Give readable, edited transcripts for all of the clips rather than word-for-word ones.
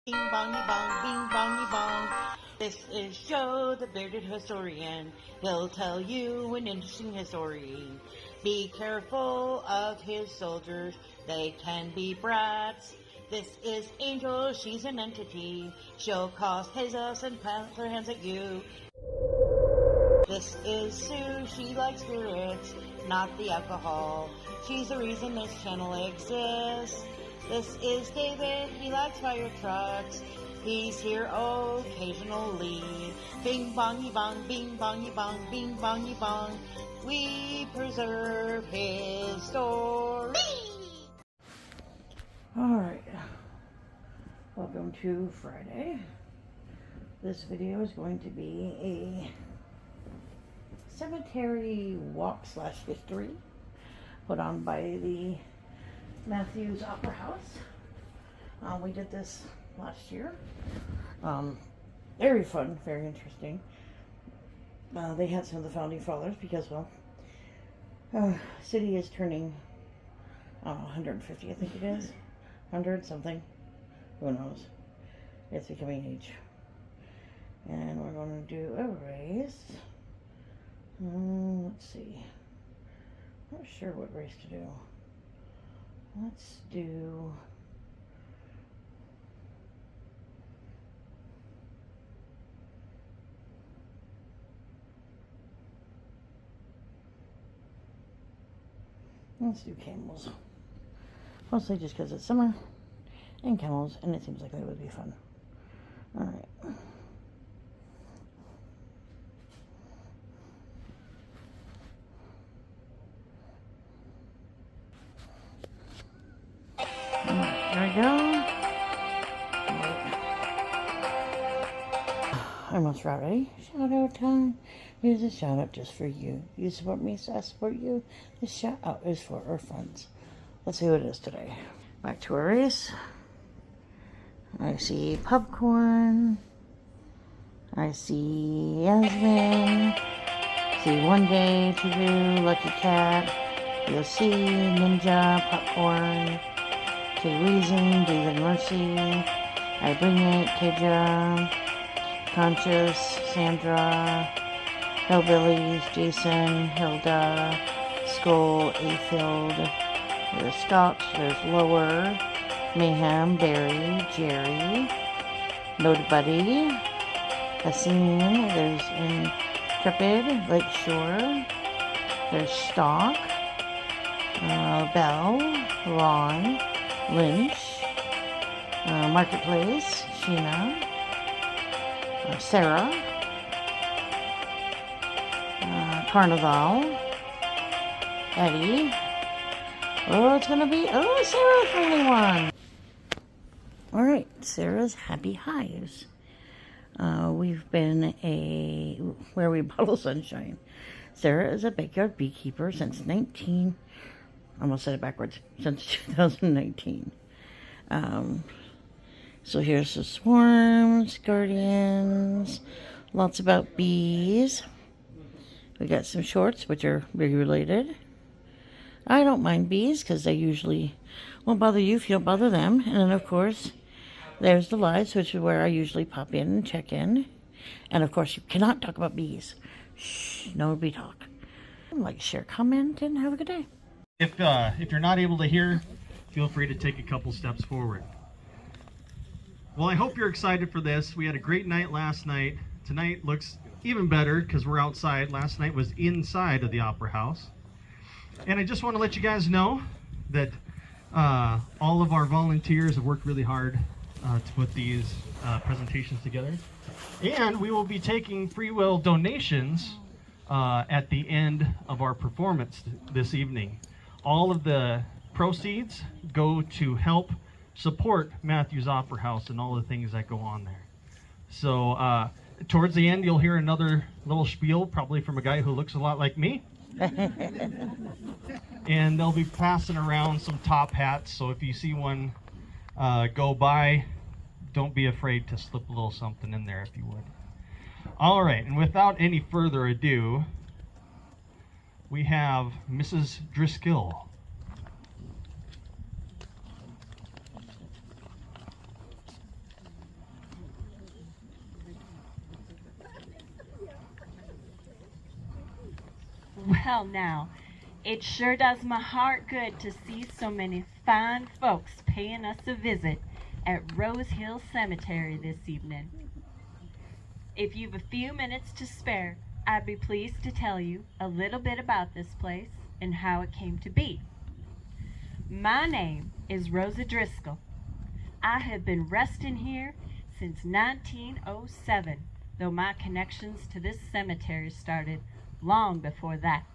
Bing bongy bong, bing bongy bong. This is Joe, the bearded historian. He'll tell you an interesting story. Be careful of his soldiers, they can be brats. This is Angel, she's an entity. She'll cause chaos and plant her hands at you. This is Sue, she likes spirits, not the alcohol. She's the reason this channel exists. This is David, he likes fire trucks. He's here occasionally. Bing bongy bong, bing bongy bong, bing bongy bong. We preserve his story. Alright, welcome to Friday. This video is going to be a cemetery walk / history put on by the Matthews Opera House. We did this last year. Very fun, very interesting. They had some of the founding fathers because, well, city is turning 150, I think it is. 100 something. Who knows? It's becoming age. And we're going to do a race. Let's see. Not sure what race to do. Let's do camels. Mostly just because it's summer and camels, and it seems like that would be fun. All right. There we go. Almost ready. Shout out time. Here's a shout out just for you. You support me, so I support you. This shout out is for our friends. Let's see what it is today. Back to our race. I see popcorn. I see Yasmin. See One Day to Do, Lucky Cat. You'll see Ninja, Popcorn. Reason, David Mercy, I Bring It, Keja, Conscious, Sandra, Hillbillies, Jason, Hilda, Skull, Afield, there's Scott, there's Lower, Mayhem, Barry, Jerry, Node Buddy, Haseen, there's Intrepid, Lakeshore, there's Stock, Belle, Ron, Lynch, Marketplace, Sheena, Sarah, Carnival, Eddie. Oh, it's gonna be, Sarah finally won. Alright, Sarah's Happy Hives. We've been where we bottle sunshine. Sarah is a backyard beekeeper since almost said it backwards, since 2019. So here's the swarms, guardians, lots about bees. We got some shorts, which are bee related. I don't mind bees because they usually won't bother you if you don't bother them. And then, of course, there's the lives, which is where I usually pop in and check in. And, of course, you cannot talk about bees. Shh, no bee talk. Like, share, comment, and have a good day. If you're not able to hear, feel free to take a couple steps forward. Well, I hope you're excited for this. We had a great night last night. Tonight looks even better because we're outside. Last night was inside of the Opera House. And I just want to let you guys know that all of our volunteers have worked really hard to put these presentations together. And we will be taking free will donations at the end of our performance this evening. All of the proceeds go to help support Matthews Opera House and all the things that go on there. So towards the end, you'll hear another little spiel, probably from a guy who looks a lot like me. And they'll be passing around some top hats, so if you see one go by, don't be afraid to slip a little something in there if you would. All right, and without any further ado, we have Mrs. Driscoll. Well, now, it sure does my heart good to see so many fine folks paying us a visit at Rose Hill Cemetery this evening. If you've a few minutes to spare, I'd be pleased to tell you a little bit about this place and how it came to be. My name is Rosa Driscoll. I have been resting here since 1907, though my connections to this cemetery started long before that.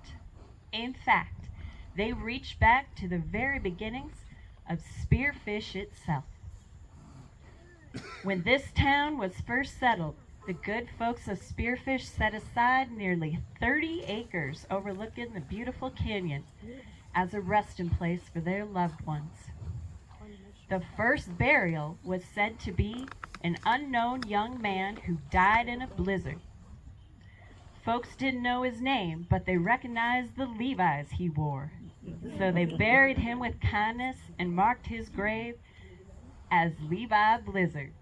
In fact, they reach back to the very beginnings of Spearfish itself. When this town was first settled, the good folks of Spearfish set aside nearly 30 acres overlooking the beautiful canyon as a resting place for their loved ones. The first burial was said to be an unknown young man who died in a blizzard. Folks didn't know his name, but they recognized the Levi's he wore. So they buried him with kindness and marked his grave as Levi Blizzard.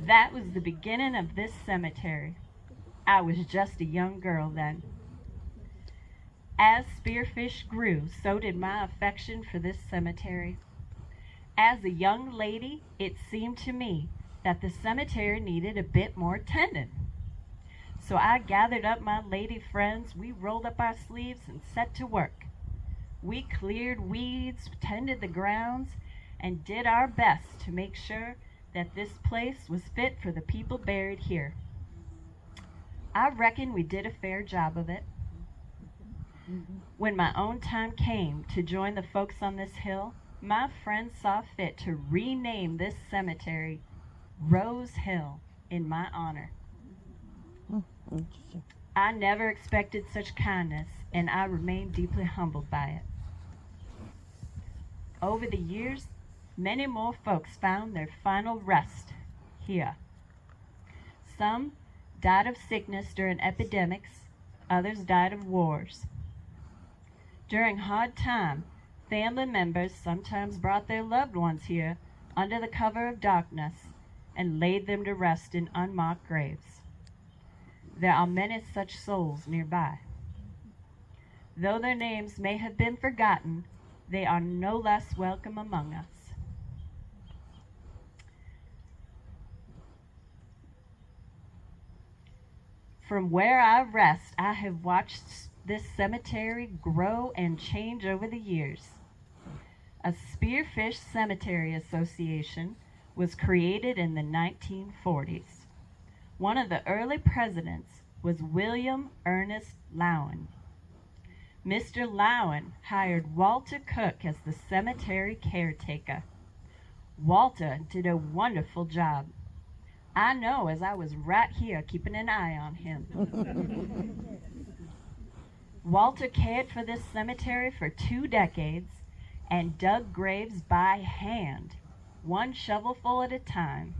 That was the beginning of this cemetery. I was just a young girl then. As Spearfish grew, so did my affection for this cemetery. As a young lady, it seemed to me that the cemetery needed a bit more tending. So I gathered up my lady friends, we rolled up our sleeves and set to work. We cleared weeds, tended the grounds, and did our best to make sure that this place was fit for the people buried here. I reckon we did a fair job of it. When my own time came to join the folks on this hill, my friends saw fit to rename this cemetery Rose Hill in my honor. I never expected such kindness, and I remain deeply humbled by it. Over the years, many more folks found their final rest here. Some died of sickness during epidemics, others died of wars. During hard time, family members sometimes brought their loved ones here under the cover of darkness and laid them to rest in unmarked graves. There are many such souls nearby. Though their names may have been forgotten, they are no less welcome among us. From where I rest, I have watched this cemetery grow and change over the years. A Spearfish Cemetery Association was created in the 1940s. One of the early presidents was William Ernest Lowen. Mr. Lowen hired Walter Cook as the cemetery caretaker. Walter did a wonderful job. I know, as I was right here keeping an eye on him. Walter cared for this cemetery for 2 decades and dug graves by hand, one shovelful at a time.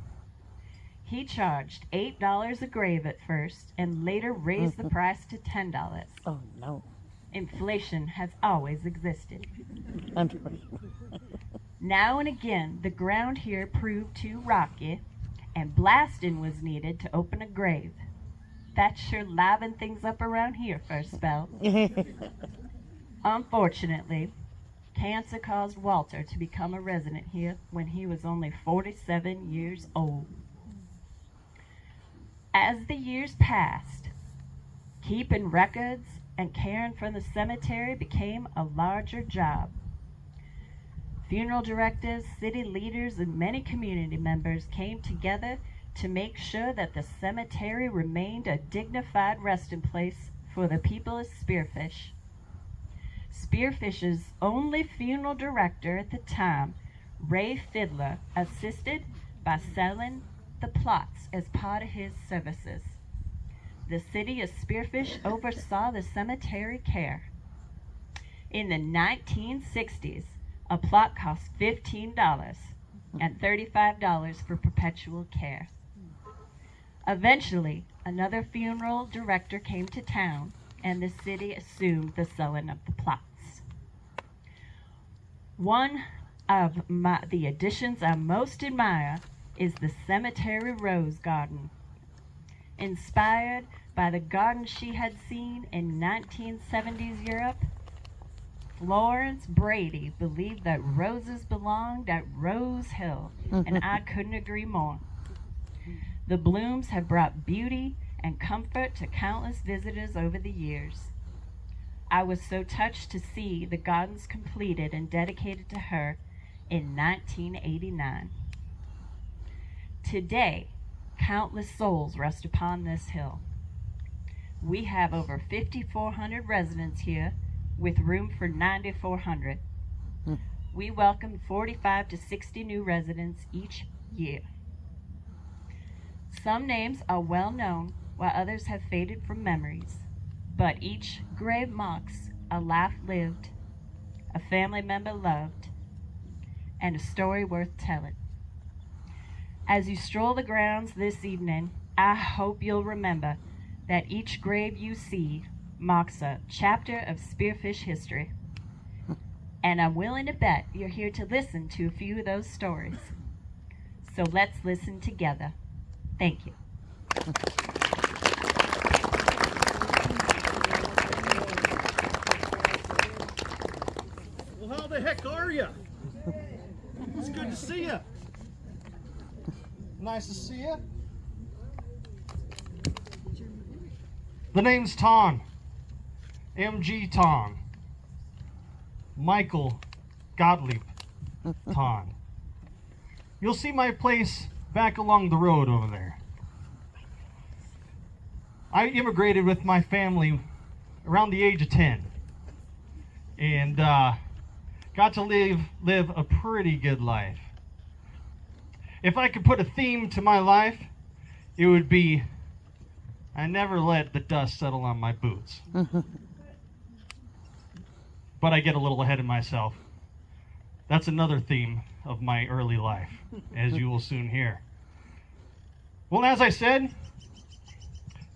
He charged $8 a grave at first and later raised the price to $10. Oh, no. Inflation has always existed. Unfortunately. Now and again, the ground here proved too rocky, and blasting was needed to open a grave. That sure livened things up around here for a spell. Unfortunately, cancer caused Walter to become a resident here when he was only 47 years old. As the years passed, keeping records and caring for the cemetery became a larger job. Funeral directors, city leaders, and many community members came together to make sure that the cemetery remained a dignified resting place for the people of Spearfish. Spearfish's only funeral director at the time, Ray Fiddler, assisted by selling the plots as part of his services. The city of Spearfish oversaw the cemetery care. In the 1960s, a plot cost $15 and $35 for perpetual care. Eventually, another funeral director came to town, and the city assumed the selling of the plots. One of the additions I most admire is the cemetery rose garden. Inspired by the garden she had seen in 1970s Europe, Florence Brady believed that roses belonged at Rose Hill, and I couldn't agree more. The blooms have brought beauty and comfort to countless visitors over the years. I was so touched to see the gardens completed and dedicated to her in 1989. Today, countless souls rest upon this hill. We have over 5,400 residents here with room for 9,400. We welcome 45 to 60 new residents each year. Some names are well known while others have faded from memories, but each grave marks a life lived, a family member loved, and a story worth telling. As you stroll the grounds this evening, I hope you'll remember that each grave you see marks a chapter of Spearfish history. And I'm willing to bet you're here to listen to a few of those stories. So let's listen together. Thank you. Well, how the heck are you? It's good to see you. Nice to see you. The name's Ton. M.G. Ton. Michael Gottlieb Ton. You'll see my place back along the road over there. I immigrated with my family around the age of 10 and got to live a pretty good life. If I could put a theme to my life, it would be I never let the dust settle on my boots. But I get a little ahead of myself. That's another theme of my early life, as you will soon hear. Well, as I said,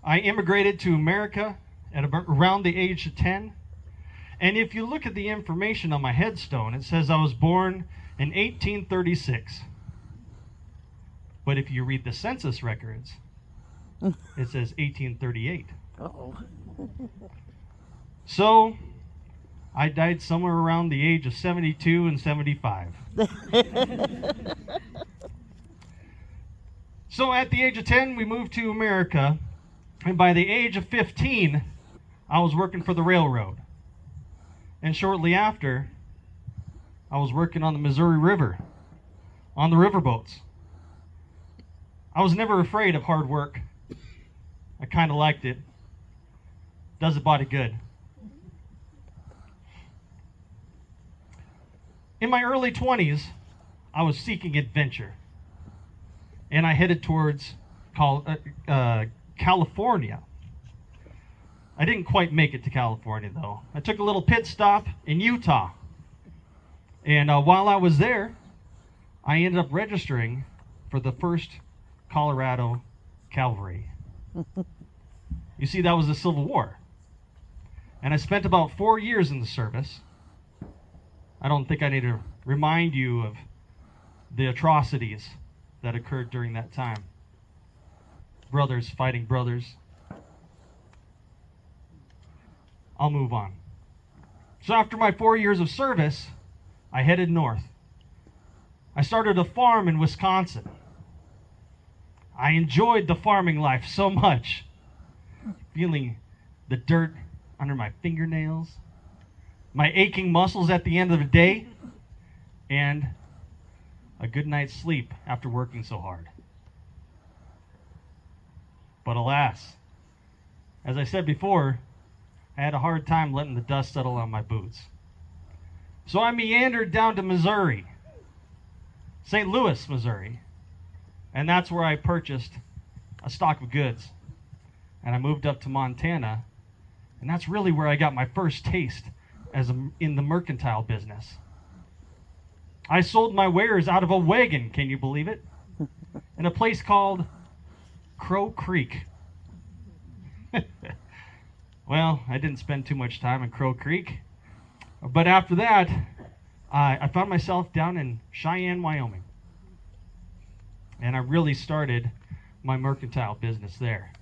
I immigrated to America at around the age of 10. And if you look at the information on my headstone, it says I was born in 1836. But if you read the census records, it says 1838. Uh-oh. So, I died somewhere around the age of 72 and 75. So at the age of 10, we moved to America. And by the age of 15, I was working for the railroad. And shortly after, I was working on the Missouri River, on the riverboats. I was never afraid of hard work. I kind of liked it. Does the body good. In my early 20s, I was seeking adventure. And I headed towards California. I didn't quite make it to California, though. I took a little pit stop in Utah. And while I was there, I ended up registering for the 1st Colorado Cavalry. You see, that was the Civil War. And I spent about 4 years in the service. I don't think I need to remind you of the atrocities that occurred during that time. Brothers fighting brothers. I'll move on. So after my 4 years of service, I headed north. I started a farm in Wisconsin. I enjoyed the farming life so much. Feeling the dirt under my fingernails, my aching muscles at the end of the day, and a good night's sleep after working so hard. But alas, as I said before, I had a hard time letting the dust settle on my boots. So I meandered down to Missouri, St. Louis, Missouri, and that's where I purchased a stock of goods. And I moved up to Montana, and that's really where I got my first taste in the mercantile business. I sold my wares out of a wagon, can you believe it? In a place called Crow Creek. Well, I didn't spend too much time in Crow Creek. But after that, I found myself down in Cheyenne, Wyoming. And I really started my mercantile business there.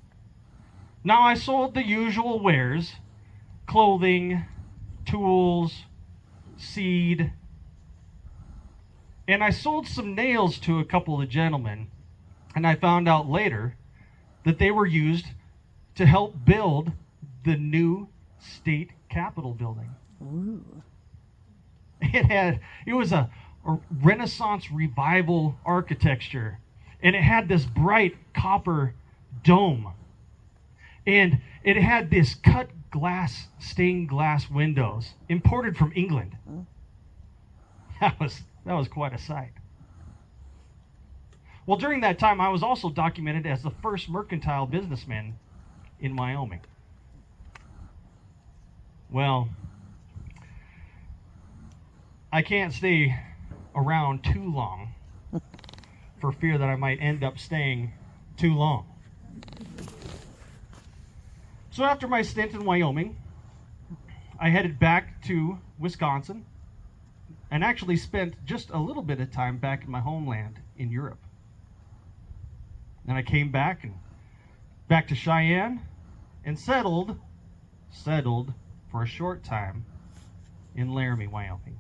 Now, I sold the usual wares: clothing, tools, seed, and I sold some nails to a couple of gentlemen, and I found out later that they were used to help build the new state capitol building. Ooh. It was a Renaissance revival architecture, and it had this bright copper dome, and it had this cut glass, stained glass windows imported from England. That was quite a sight. Well, during that time, I was also documented as the first mercantile businessman in Wyoming. Well, I can't stay around too long for fear that I might end up staying too long. So after my stint in Wyoming, I headed back to Wisconsin and actually spent just a little bit of time back in my homeland in Europe. Then I came back to Cheyenne and settled for a short time in Laramie, Wyoming.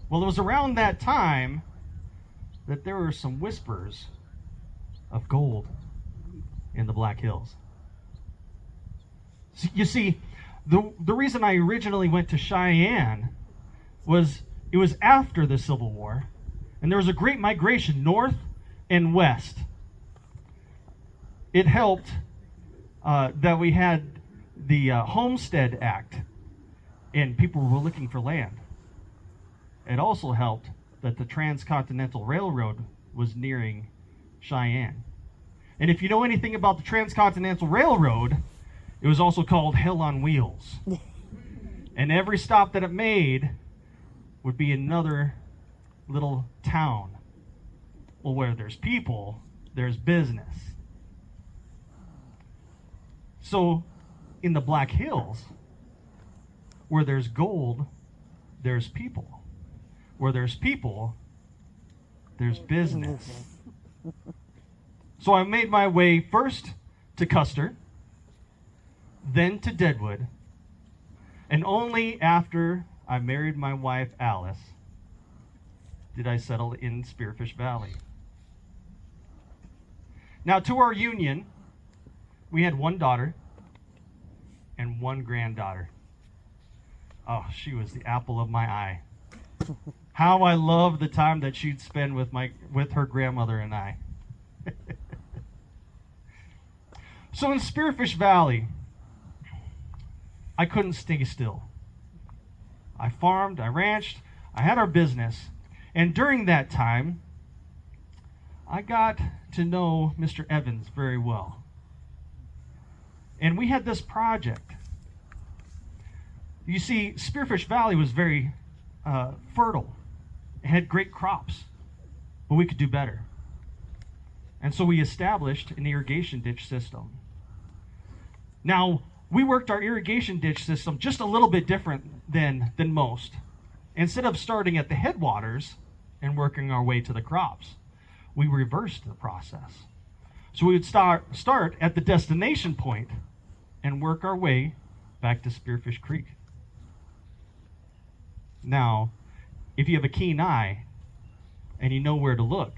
Well, it was around that time that there were some whispers of gold in the Black Hills. You see, the reason I originally went to Cheyenne was it was after the Civil War, and there was a great migration north and west. It helped that we had the Homestead Act, and people were looking for land. It also helped that the Transcontinental Railroad was nearing Cheyenne. And if you know anything about the Transcontinental Railroad, it was also called Hell on Wheels. And every stop that it made would be another little town. Well, where there's people, there's business. So, in the Black Hills, where there's gold, there's people. Where there's people, there's business. So I made my way first to Custer, then to Deadwood, and only after I married my wife, Alice, did I settle in Spearfish Valley. Now, to our union, we had one daughter and one granddaughter. Oh, she was the apple of my eye. How I loved the time that she'd spend with her grandmother and I. So in Spearfish Valley, I couldn't stay still. I farmed, I ranched, I had our business, and during that time, I got to know Mr. Evans very well. And we had this project. You see, Spearfish Valley was very fertile. It had great crops, but we could do better. And so we established an irrigation ditch system. Now, we worked our irrigation ditch system just a little bit different than most. Instead of starting at the headwaters and working our way to the crops, we reversed the process. So we would start at the destination point and work our way back to Spearfish Creek. Now, if you have a keen eye and you know where to look,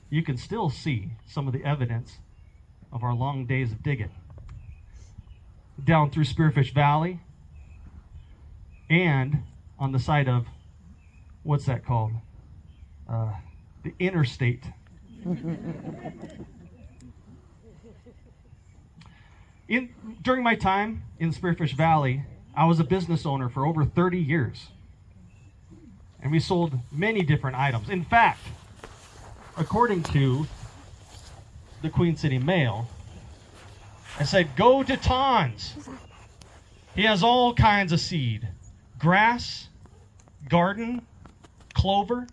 you can still see some of the evidence of our long days of digging. Down through Spearfish Valley and on the side of, what's that called? The interstate. During my time in Spearfish Valley, I was a business owner for over 30 years. And we sold many different items. In fact, according to the Queen City Mail, I said, go to Ton's. He has all kinds of seed. Grass, garden, clover.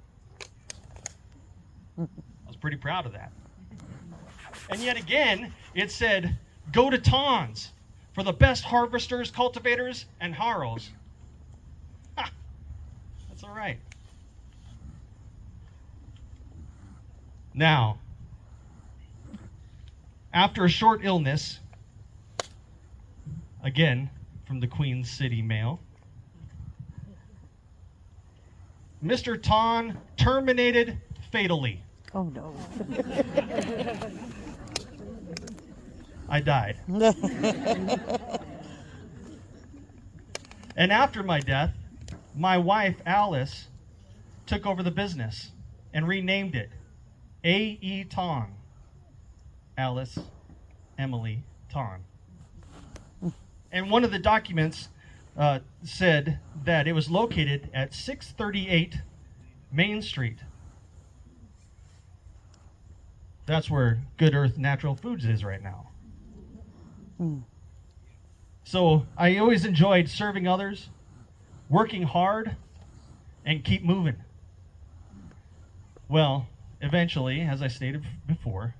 I was pretty proud of that. And yet again, it said, go to Ton's for the best harvesters, cultivators, and harrows. Ha! That's all right. Now, After a short illness, again from the Queen City Mail, Mr. Ton terminated fatally. Oh no. I died. And after my death, my wife, Alice, took over the business and renamed it A.E. Ton. Alice Emily Ton. And one of the documents said that it was located at 638 Main Street. That's where Good Earth Natural Foods is right now. So I always enjoyed serving others, working hard, and keep moving. Well, eventually, as I stated before,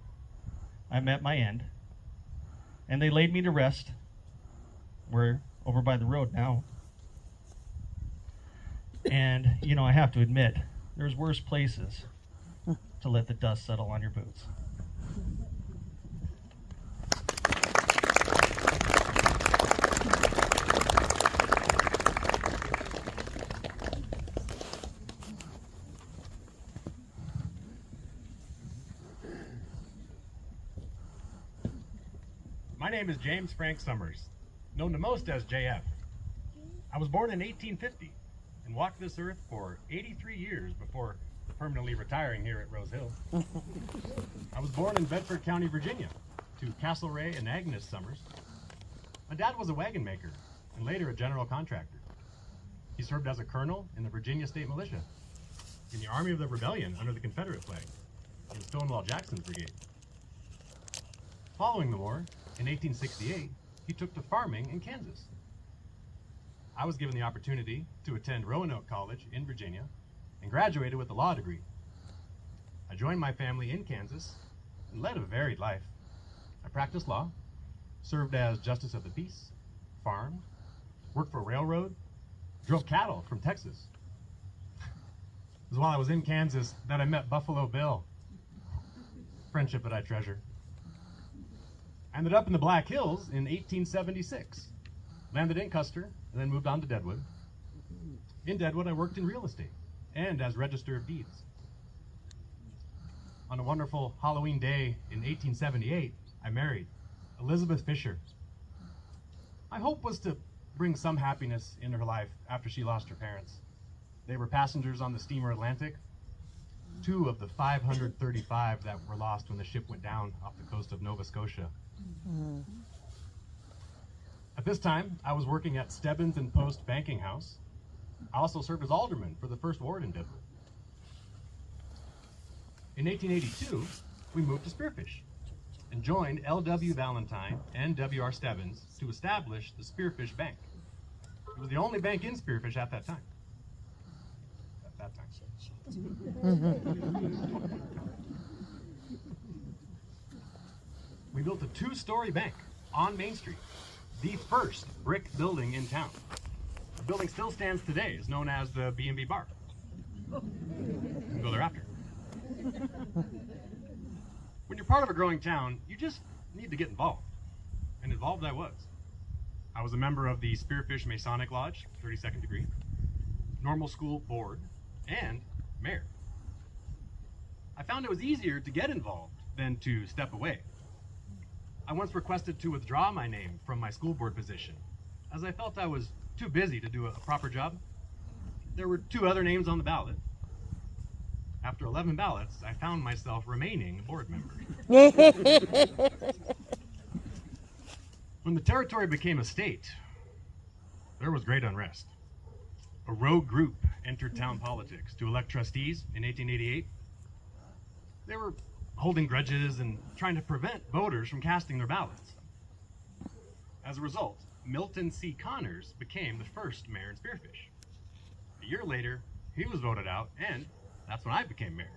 I met my end, and they laid me to rest. We're over by the road now. And, you know, I have to admit, there's worse places to let the dust settle on your boots. My name is James Frank Summers, known to most as JF. I was born in 1850 and walked this earth for 83 years before permanently retiring here at Rose Hill. I was born in Bedford County, Virginia, to Castlereagh and Agnes Summers. My dad was a wagon maker and later a general contractor. He served as a colonel in the Virginia State Militia, in the Army of the Rebellion under the Confederate flag, in Stonewall Jackson's brigade. Following the war, in 1868, he took to farming in Kansas. I was given the opportunity to attend Roanoke College in Virginia and graduated with a law degree. I joined my family in Kansas and led a varied life. I practiced law, served as justice of the peace, farmed, worked for a railroad, drove cattle from Texas. It was while I was in Kansas that I met Buffalo Bill, friendship that I treasure. I ended up in the Black Hills in 1876, landed in Custer, and then moved on to Deadwood. In Deadwood, I worked in real estate and as Register of Deeds. On a wonderful Halloween day in 1878, I married Elizabeth Fisher. My hope was to bring some happiness into her life after she lost her parents. They were passengers on the steamer Atlantic, 2 of the 535 that were lost when the ship went down off the coast of Nova Scotia. At this time, I was working at Stebbins and Post Banking House. I also served as alderman for the first ward in Deadwood. In 1882, we moved to Spearfish and joined L.W. Valentine and W.R. Stebbins to establish the Spearfish Bank. It was the only bank in Spearfish at that time. We built a 2-story bank on Main Street, the first brick building in town. The building still stands today. It's known as the B&B Bar. You can go there after. When you're part of a growing town, you just need to get involved. And involved I was. I was a member of the Spearfish Masonic Lodge, 32nd degree, Normal School Board, and mayor. I found it was easier to get involved than to step away. I once requested to withdraw my name from my school board position, as I felt I was too busy to do a proper job. There were 2 other names on the ballot. After 11 ballots, I found myself remaining a board member. When the territory became a state, there was great unrest. A rogue group entered town politics to elect trustees in 1888. They were holding grudges and trying to prevent voters from casting their ballots. As a result, Milton C. Connors became the first mayor in Spearfish. A year later, he was voted out, and that's when I became mayor.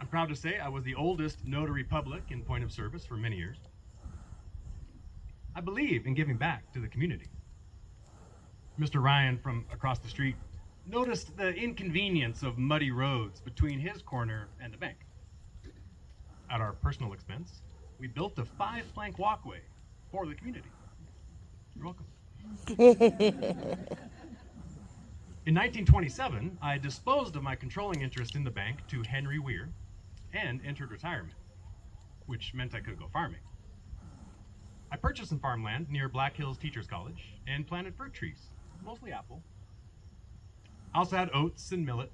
I'm proud to say I was the oldest notary public in point of service for many years. I believe in giving back to the community. Mr. Ryan from across the street noticed the inconvenience of muddy roads between his corner and the bank. at our personal expense, we built a 5-plank walkway for the community. You're welcome. In 1927, I disposed of my controlling interest in the bank to Henry Weir and entered retirement, which meant I could go farming. I purchased some farmland near Black Hills Teachers College and planted fruit trees, mostly apple. I also had oats and millet.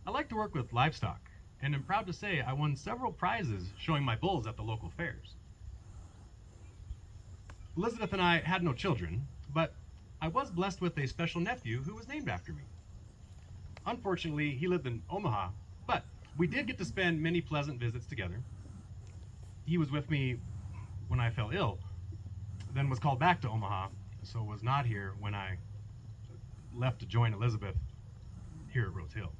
I like to work with livestock, and am proud to say I won several prizes showing my bulls at the local fairs. Elizabeth and I had no children, but I was blessed with a special nephew who was named after me. Unfortunately, he lived in Omaha, but we did get to spend many pleasant visits together. He was with me when I fell ill, then was called back to Omaha, so was not here when I left to join Elizabeth here at Rose Hill.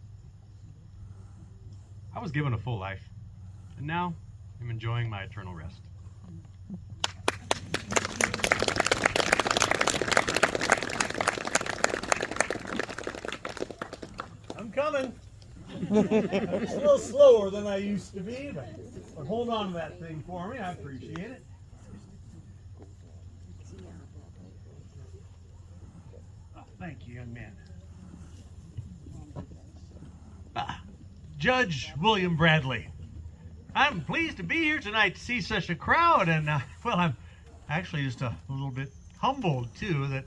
I was given a full life, and now I'm enjoying my eternal rest. I'm coming. It's a little slower than I used to be, but hold on to that thing for me. I appreciate it. Oh, thank you, young man. Judge William Bradley. I'm pleased to be here tonight to see such a crowd, and well, I'm actually just a little bit humbled too that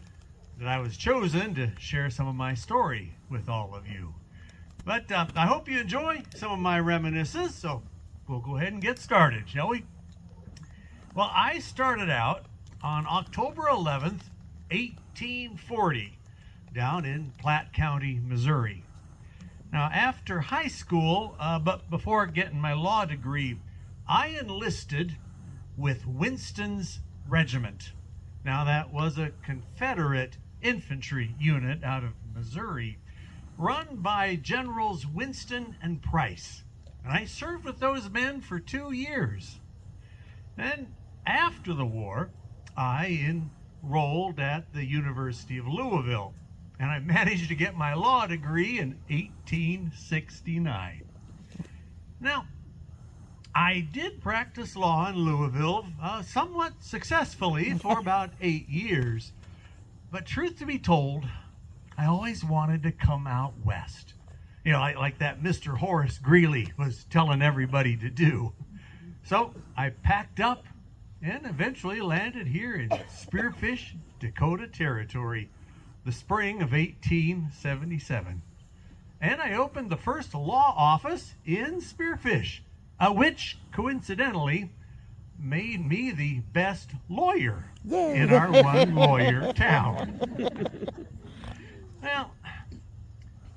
I was chosen to share some of my story with all of you. But I hope you enjoy some of my reminiscences, so we'll go ahead and get started, shall we? Well, I started out on October 11th, 1840, down in Platte County, Missouri. Now, after high school, but before getting my law degree, I enlisted with Winston's Regiment. Now, that was a Confederate infantry unit out of Missouri, run by Generals Winston and Price. And I served with those men for 2 years. Then, after the war, I enrolled at the University of Louisville, and I managed to get my law degree in 1869. Now, I did practice law in Louisville somewhat successfully for about 8 years. But truth to be told, I always wanted to come out west. You know, like that Mr. Horace Greeley was telling everybody to do. So I packed up and eventually landed here in Spearfish, Dakota Territory, the spring of 1877. And I opened the first law office in Spearfish, which coincidentally made me the best lawyer in our one-lawyer town. Well,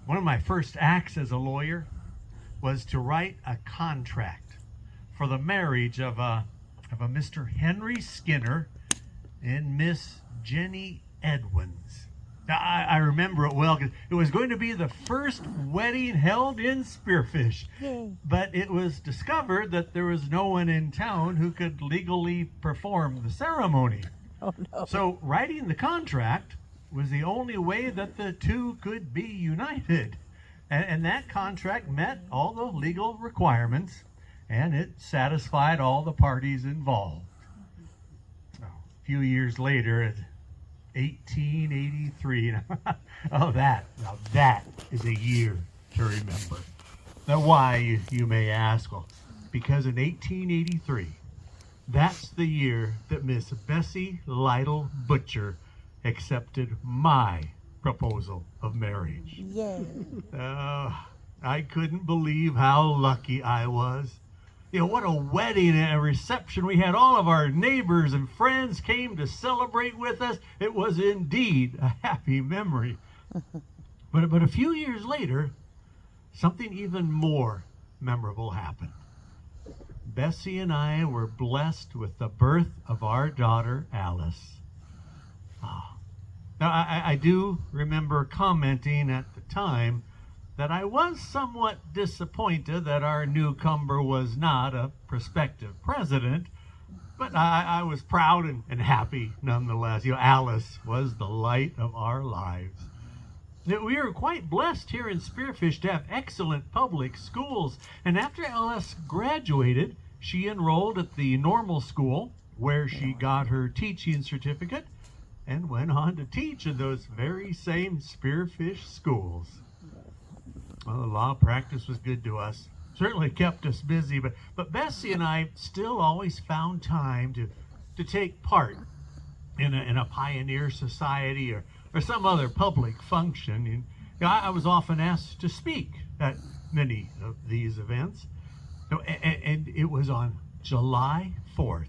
one of my first acts as a lawyer was to write a contract for the marriage of a Mr. Henry Skinner and Miss Jenny Edwins. Now, I remember it well because it was going to be the first wedding held in Spearfish. Yay. But it was discovered that there was no one in town who could legally perform the ceremony. Oh, no. So writing the contract was the only way that the two could be united. And that contract met all the legal requirements, and it satisfied all the parties involved. So, a few years later, 1883. Now that is a year to remember. Now, why, you may ask? Well, because in 1883, that's the year that Miss Bessie Lytle Butcher accepted my proposal of marriage. Yay. I couldn't believe how lucky I was. You know, what a wedding and a reception. We had all of our neighbors and friends came to celebrate with us. It was indeed a happy memory. But a few years later, something even more memorable happened. Bessie and I were blessed with the birth of our daughter, Alice. Now, I do remember commenting at the time that I was somewhat disappointed that our newcomer was not a prospective president, but I was proud and happy nonetheless. You know, Alice was the light of our lives. that we are quite blessed here in Spearfish to have excellent public schools. And after LS graduated, she enrolled at the normal school where she got her teaching certificate and went on to teach in those very same Spearfish schools. Well, the law practice was good to us. Certainly kept us busy, but Bessie and I still always found time to take part in a pioneer society or some other public function. And I was often asked to speak at many of these events. And it was on July 4th,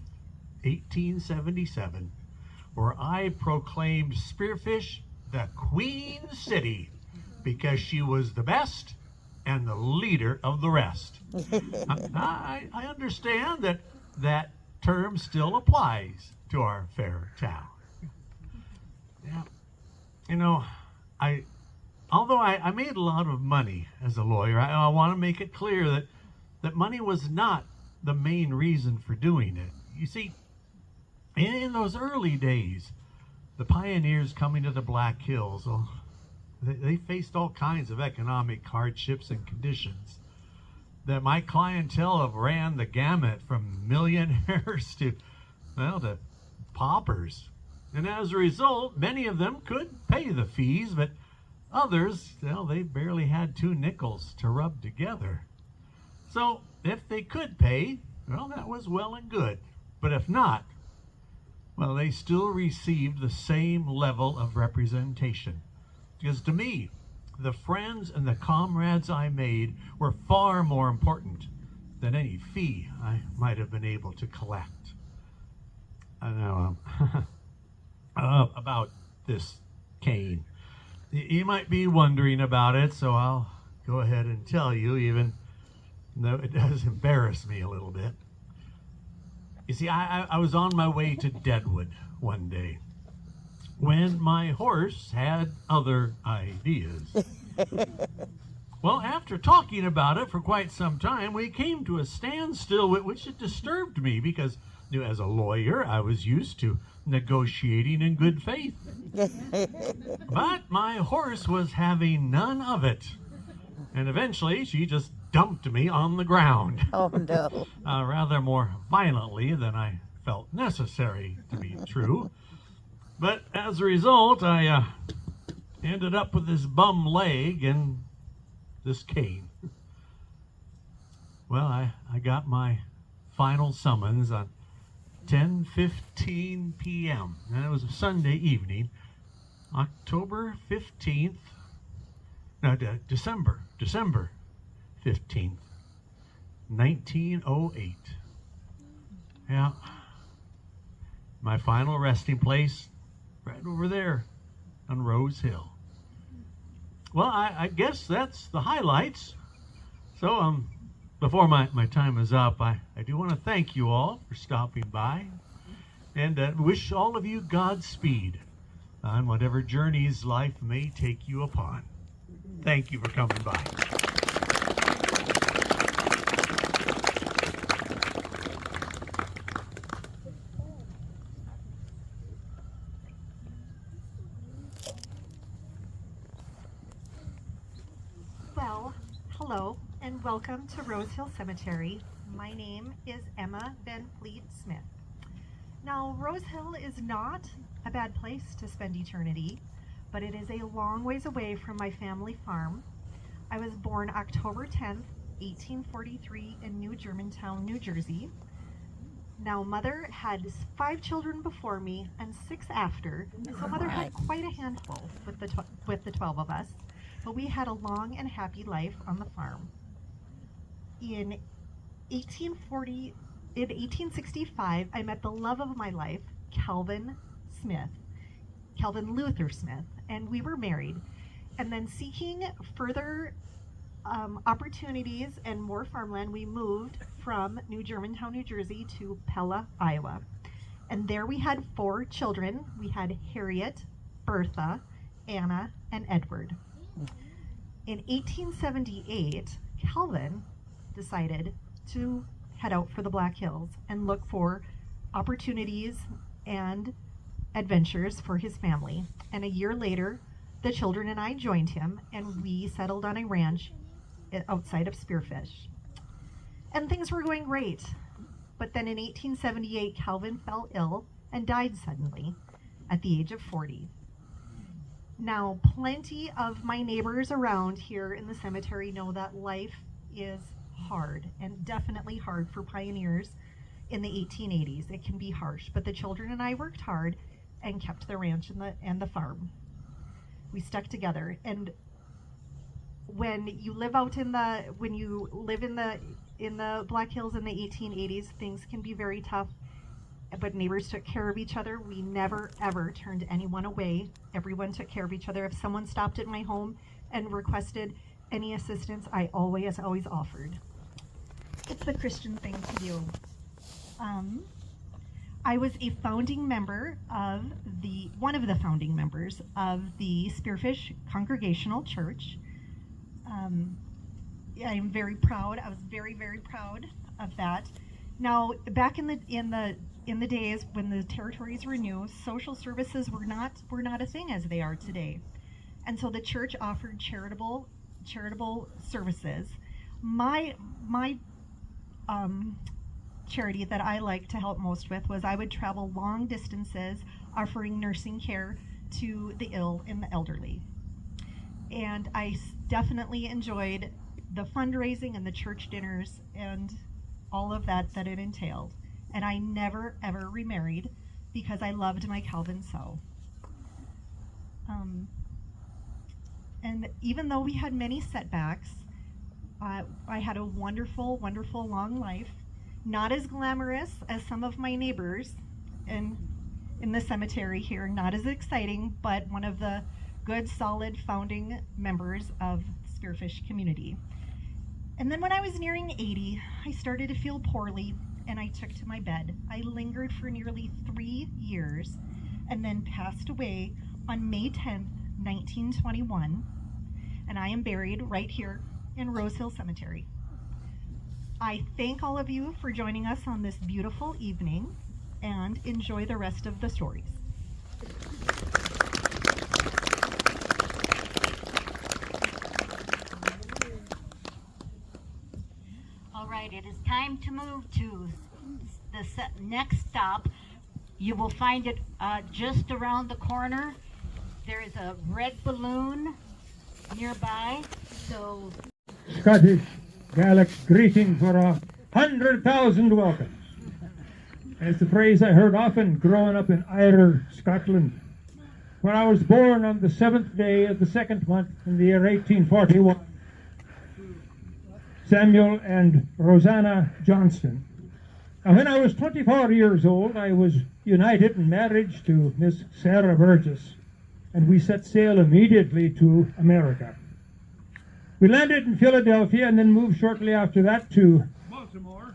1877, where I proclaimed Spearfish the Queen City because she was the best and the leader of the rest. I understand that term still applies to our fair town. Yeah. You know, although I made a lot of money as a lawyer, I want to make it clear that money was not the main reason for doing it. You see, in those early days, the pioneers coming to the Black Hills, they faced all kinds of economic hardships and conditions that my clientele have ran the gamut from millionaires to paupers. And as a result, many of them could pay the fees, but others, they barely had 2 nickels to rub together. So if they could pay, that was well and good. But if not, they still received the same level of representation. Because to me, the friends and the comrades I made were far more important than any fee I might have been able to collect. I know about this cane. You might be wondering about it, so I'll go ahead and tell you, even though it does embarrass me a little bit. You see, I was on my way to Deadwood one day when my horse had other ideas. Well, after talking about it for quite some time, we came to a standstill, which it disturbed me because, as a lawyer, I was used to negotiating in good faith. But my horse was having none of it. And eventually, she just dumped me on the ground. Oh, no. Rather more violently than I felt necessary to be true. But as a result, I ended up with this bum leg and this cane. Well, I got my final summons on 10:15 p.m. and it was a Sunday evening, October 15th, no, December 15th, 1908. Yeah, my final resting place right over there on Rose Hill. Well, I guess that's the highlights. So, before my time is up, I do want to thank you all for stopping by and wish all of you Godspeed on whatever journeys life may take you upon. Thank you for coming by. Well, hello and welcome to Rose Hill Cemetery. My name is Emma Van Fleet Smith. Now, Rose Hill is not a bad place to spend eternity, but it is a long ways away from my family farm. I was born October 10th, 1843 in New Germantown, New Jersey. Now, Mother had 5 children before me and 6 after, so Mother had quite a handful with the 12 of us, but we had a long and happy life on the farm. In 1865, I met the love of my life, Calvin Luther Smith, and we were married. And then seeking further opportunities and more farmland, we moved from New Germantown, New Jersey to Pella, Iowa. And there we had 4 children. We had Harriet, Bertha, Anna, and Edward. In 1878, Calvin decided to head out for the Black Hills and look for opportunities and adventures for his family. And a year later, the children and I joined him, and we settled on a ranch outside of Spearfish. And things were going great. But then in 1878, Calvin fell ill and died suddenly at the age of 40. Now, plenty of my neighbors around here in the cemetery know that life is hard, and definitely hard for pioneers in the 1880s. It can be harsh, but the children and I worked hard and kept the ranch and the farm. We stuck together. And when you live in the Black Hills in the 1880s, things can be very tough, but neighbors took care of each other. We never ever turned anyone away. Everyone took care of each other. If someone stopped at my home and requested any assistance, I always offered. It's the Christian thing to do. I was a founding member of one of the founding members of the Spearfish Congregational Church. I am very proud. I was very, very proud of that. Now, back in the days when the territories were new, social services were not a thing as they are today, and so the church offered charitable services. My charity that I like to help most with was I would travel long distances offering nursing care to the ill and the elderly. And I definitely enjoyed the fundraising and the church dinners and all of that it entailed. And I never ever remarried because I loved my Calvin so. And even though we had many setbacks, I had a wonderful, wonderful long life. Not as glamorous as some of my neighbors in the cemetery here, not as exciting, but one of the good, solid founding members of Spearfish community. And then when I was nearing 80, I started to feel poorly and I took to my bed. I lingered for nearly 3 years and then passed away on May 10th, 1921, and I am buried right here in Rose Hill Cemetery. I thank all of you for joining us on this beautiful evening and enjoy the rest of the stories. All right, it is time to move to the next stop. You will find it just around the corner. There is a red balloon nearby, so Scottish Gaelic greeting for 100,000 welcomes. It's the phrase I heard often growing up in Eire, Scotland. When I was born on the 7th day of the 2nd month in the year 1841, Samuel and Rosanna Johnston. Now, when I was 24 years old, I was united in marriage to Miss Sarah Burgess, and we set sail immediately to America. We landed in Philadelphia and then moved shortly after that to Baltimore.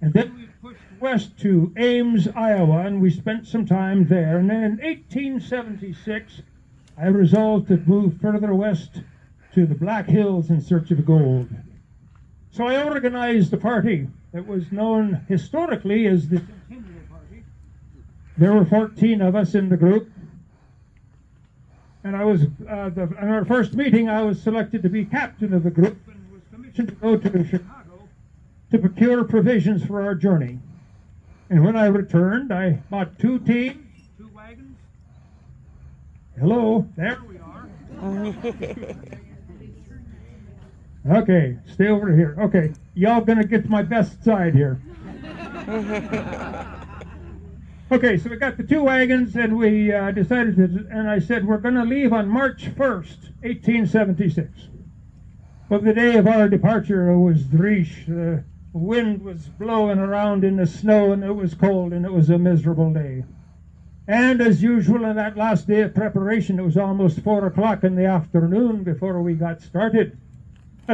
And then we pushed west to Ames, Iowa, and we spent some time there. And then in 1876, I resolved to move further west to the Black Hills in search of gold. So I organized a party that was known historically as the Centennial Party. There were 14 of us in the group. And I was, in our first meeting, I was selected to be captain of the group and was commissioned to go to Chicago to procure provisions for our journey. And when I returned, I bought 2 teams, 2 wagons. Hello, there we are. Okay, stay over here. Okay, y'all gonna get to my best side here. Okay, so we got the 2 wagons, and we decided to, and I said, we're going to leave on March 1st, 1876. Well, the day of our departure, it was Drish. The wind was blowing around in the snow, and it was cold, and it was a miserable day. And as usual, on that last day of preparation, it was almost 4 o'clock in the afternoon before we got started.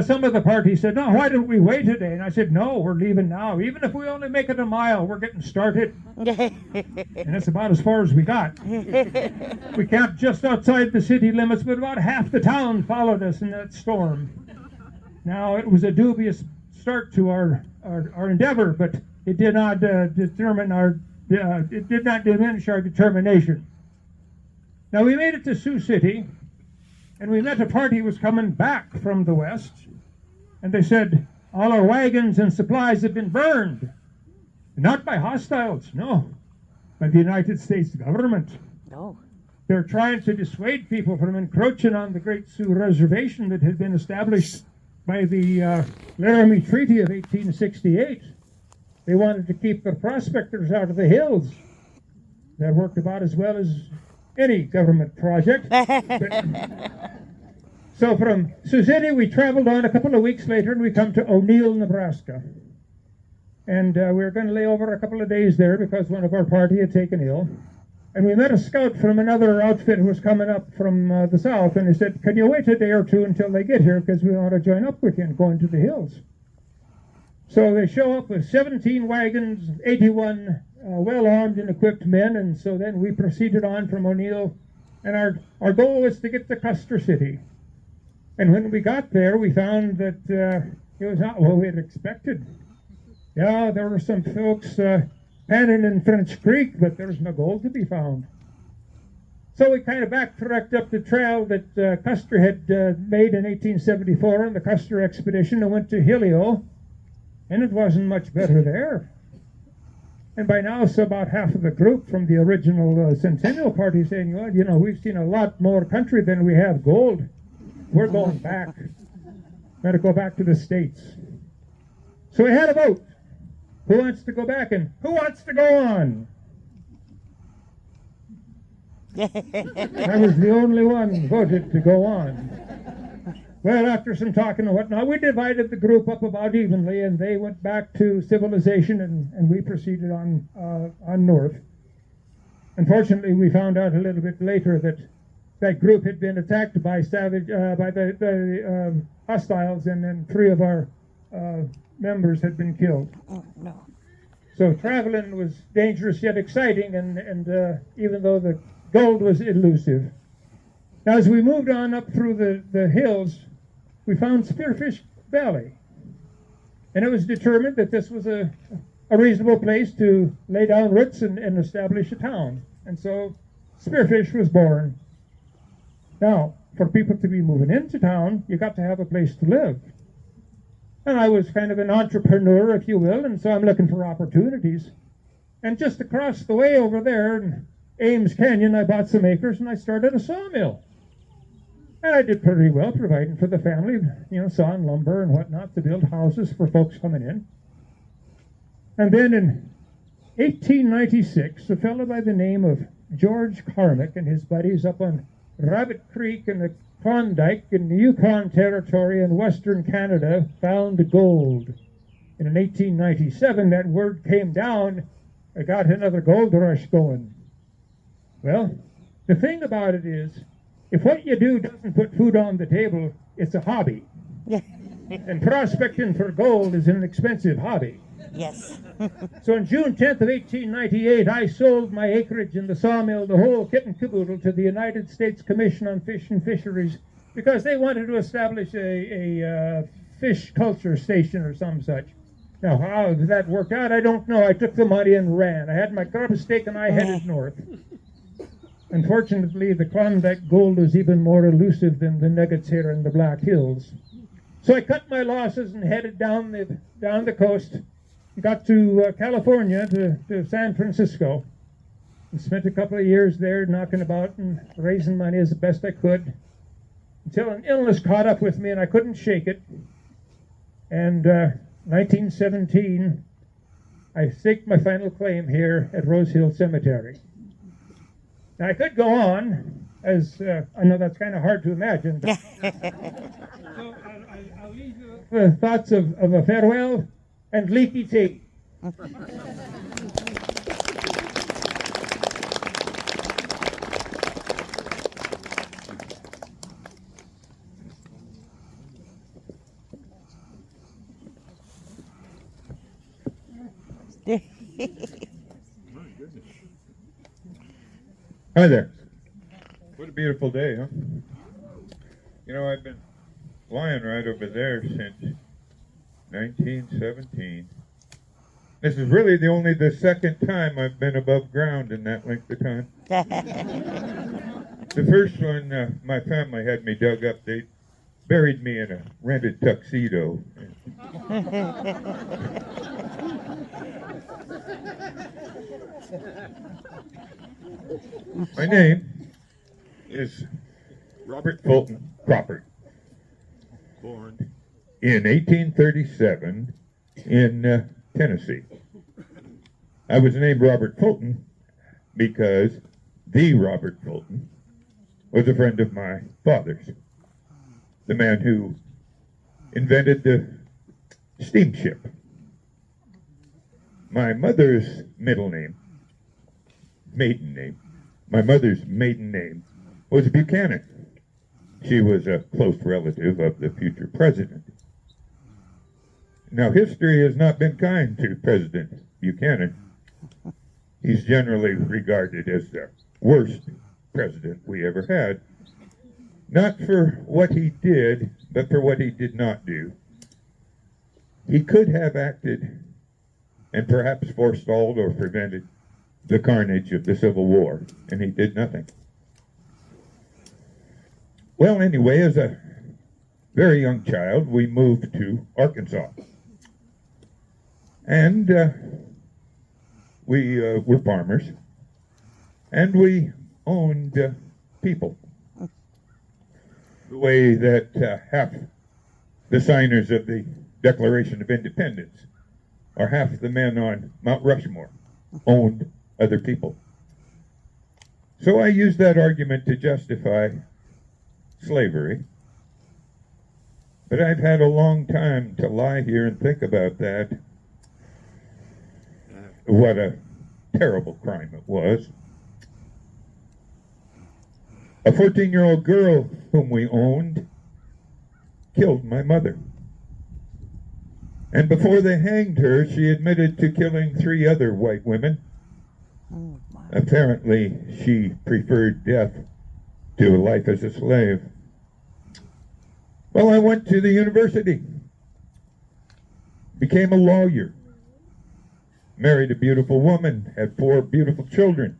Some of the party said, no, why don't we wait a day? And I said, no, we're leaving now. Even if we only make it a mile, we're getting started. And that's about as far as we got. We camped just outside the city limits, but about half the town followed us in that storm. Now, it was a dubious start to our endeavor, but it did not diminish our determination. Now, we made it to Sioux City, and we met a party who was coming back from the west, and they said, all our wagons and supplies have been burned. Not by hostiles, no, by the United States government. No. They're trying to dissuade people from encroaching on the Great Sioux Reservation that had been established by the Laramie Treaty of 1868. They wanted to keep the prospectors out of the hills. That worked about as well as any government project. So from Sioux City, we traveled on a couple of weeks later, and we come to O'Neill, Nebraska. And we were going to lay over a couple of days there because one of our party had taken ill. And we met a scout from another outfit who was coming up from the south, and he said, can you wait a day or two until they get here, because we want to join up with you and go into the hills. So they show up with 17 wagons, 81 well-armed and equipped men, and so then we proceeded on from O'Neill, and our goal was to get to Custer City. And when we got there, we found that it was not what we had expected. Yeah, there were some folks panning in French Creek, but there was no gold to be found. So we kind of backtracked up the trail that Custer had made in 1874 in the Custer expedition and went to Hillio, and it wasn't much better there. And by now, so about half of the group from the original Centennial Party saying, well, you know, we've seen a lot more country than we have gold. We're going back. Got to go back to the States. So we had a vote. Who wants to go back and who wants to go on? I was the only one who voted to go on. Well, after some talking and whatnot, we divided the group up about evenly, and they went back to civilization, and we proceeded on north. Unfortunately, we found out a little bit later that that group had been attacked by the hostiles, and then 3 of our members had been killed. Oh, no. So traveling was dangerous yet exciting, and even though the gold was elusive. Now, as we moved on up through the hills, we found Spearfish Valley. And it was determined that this was a reasonable place to lay down roots and establish a town. And so Spearfish was born. Now, for people to be moving into town, you got to have a place to live. And I was kind of an entrepreneur, if you will, and so I'm looking for opportunities. And just across the way over there in Ames Canyon, I bought some acres and I started a sawmill. And I did pretty well, providing for the family, you know, sawing lumber and whatnot to build houses for folks coming in. And then in 1896, a fellow by the name of George Carmack and his buddies up on Rabbit Creek in the Klondike in the Yukon Territory in Western Canada found gold. And in 1897, that word came down, I got another gold rush going. Well, the thing about it is, if what you do doesn't put food on the table, it's a hobby. And prospecting for gold is an expensive hobby. Yes. So on June 10th of 1898, I sold my acreage in the sawmill, the whole kit and caboodle, to the United States Commission on Fish and Fisheries, because they wanted to establish a fish culture station or some such. Now, how that worked out, I don't know. I took the money and ran. I had my grub stake and I headed north. Unfortunately, the Klondike gold was even more elusive than the nuggets here in the Black Hills. So I cut my losses and headed down the coast. Got to California, to San Francisco, and spent a couple of years there knocking about and raising money as best I could, until an illness caught up with me and I couldn't shake it. And 1917, I staked my final claim here at Rose Hill Cemetery. Now, I could go on, as I know that's kind of hard to imagine. But so I'll leave you with thoughts of a farewell and leaky tea. Hi there. What a beautiful day, huh? You know, I've been flying right over there since 1917. This is really the second time I've been above ground in that length of time. The first one, my family had me dug up. They buried me in a rented tuxedo. My name is Robert Fulton Crawford, born in 1837 in Tennessee. I was named Robert Fulton because the Robert Fulton was a friend of my father's, the man who invented the steamship. My mother's maiden name, my mother's maiden name was Buchanan. She was a close relative of the future president. Now, history has not been kind to President Buchanan. He's generally regarded as the worst president we ever had. Not for what he did, but for what he did not do. He could have acted and perhaps forestalled or prevented the carnage of the Civil War, and he did nothing. Well, anyway, as a very young child, we moved to Arkansas. And we were farmers, and we owned people. The way that half the signers of the Declaration of Independence or half the men on Mount Rushmore owned other people. So I used that argument to justify slavery. But I've had a long time to lie here and think about that. What a terrible crime it was. A 14-year-old girl whom we owned killed my mother. And before they hanged her, she admitted to killing 3 other white women. Apparently, she preferred death to life as a slave. Well, I went to the university, became a lawyer, married a beautiful woman, had 4 beautiful children.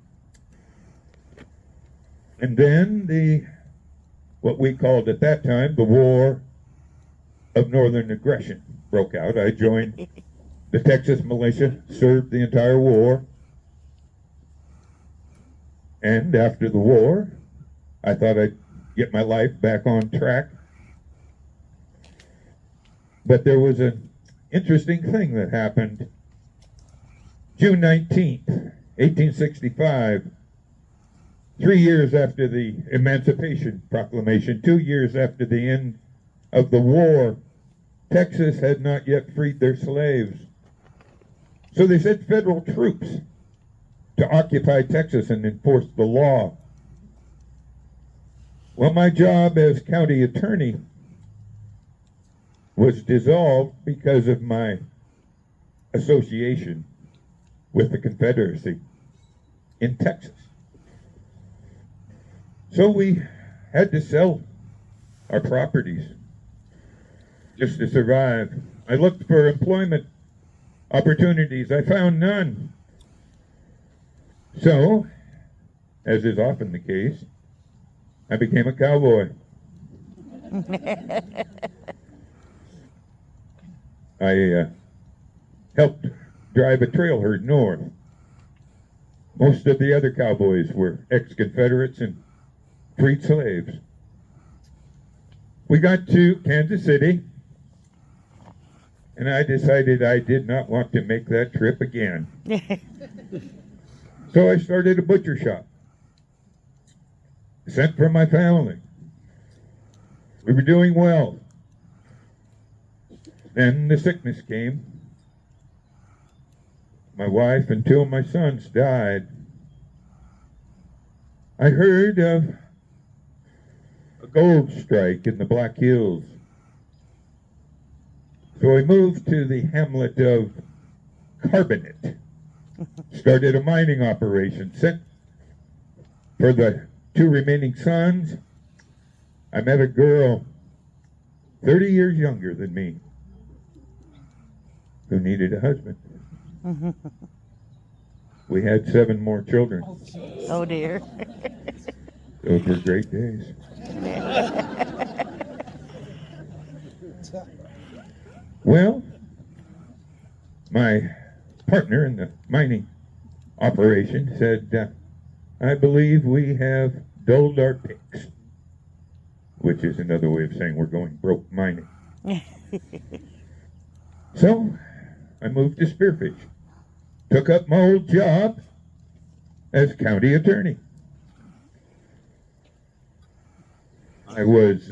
And then what we called at that time the War of Northern Aggression broke out. I joined the Texas militia, served the entire war. And after the war, I thought I'd get my life back on track. But there was an interesting thing that happened. June 19th, 1865, 3 years after the Emancipation Proclamation, 2 years after the end of the war, Texas had not yet freed their slaves. So they sent federal troops to occupy Texas and enforce the law. Well, my job as county attorney was dissolved because of my association with the Confederacy in Texas. So we had to sell our properties just to survive. I looked for employment opportunities. I found none. So, as is often the case, I became a cowboy. I helped drive a trail herd north. Most of the other cowboys were ex-Confederates and freed slaves. We got to Kansas City, and I decided I did not want to make that trip again. So I started a butcher shop, sent from my family. We were doing well. Then the sickness came. My wife and 2 of my sons died. I heard of a gold strike in the Black Hills. So I moved to the hamlet of Carbonate. Started a mining operation. Sent for the 2 remaining sons. I met a girl 30 years younger than me who needed a husband. We had 7 more children. Oh dear. Those were great days. Well, my partner in the mining operation said, I believe we have dulled our picks, which is another way of saying we're going broke mining. So I moved to Spearfish, took up my old job as county attorney. I was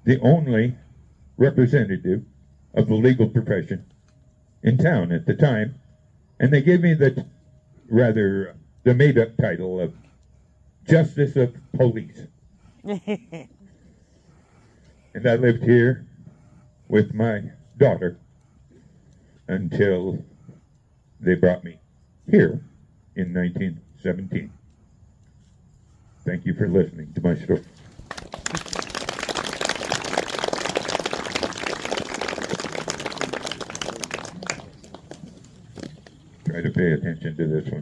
the only representative of the legal profession in town at the time, and they gave me the made-up title of Justice of Police. And I lived here with my daughter until they brought me here in 1917. Thank you for listening to my story. Try to pay attention to this one.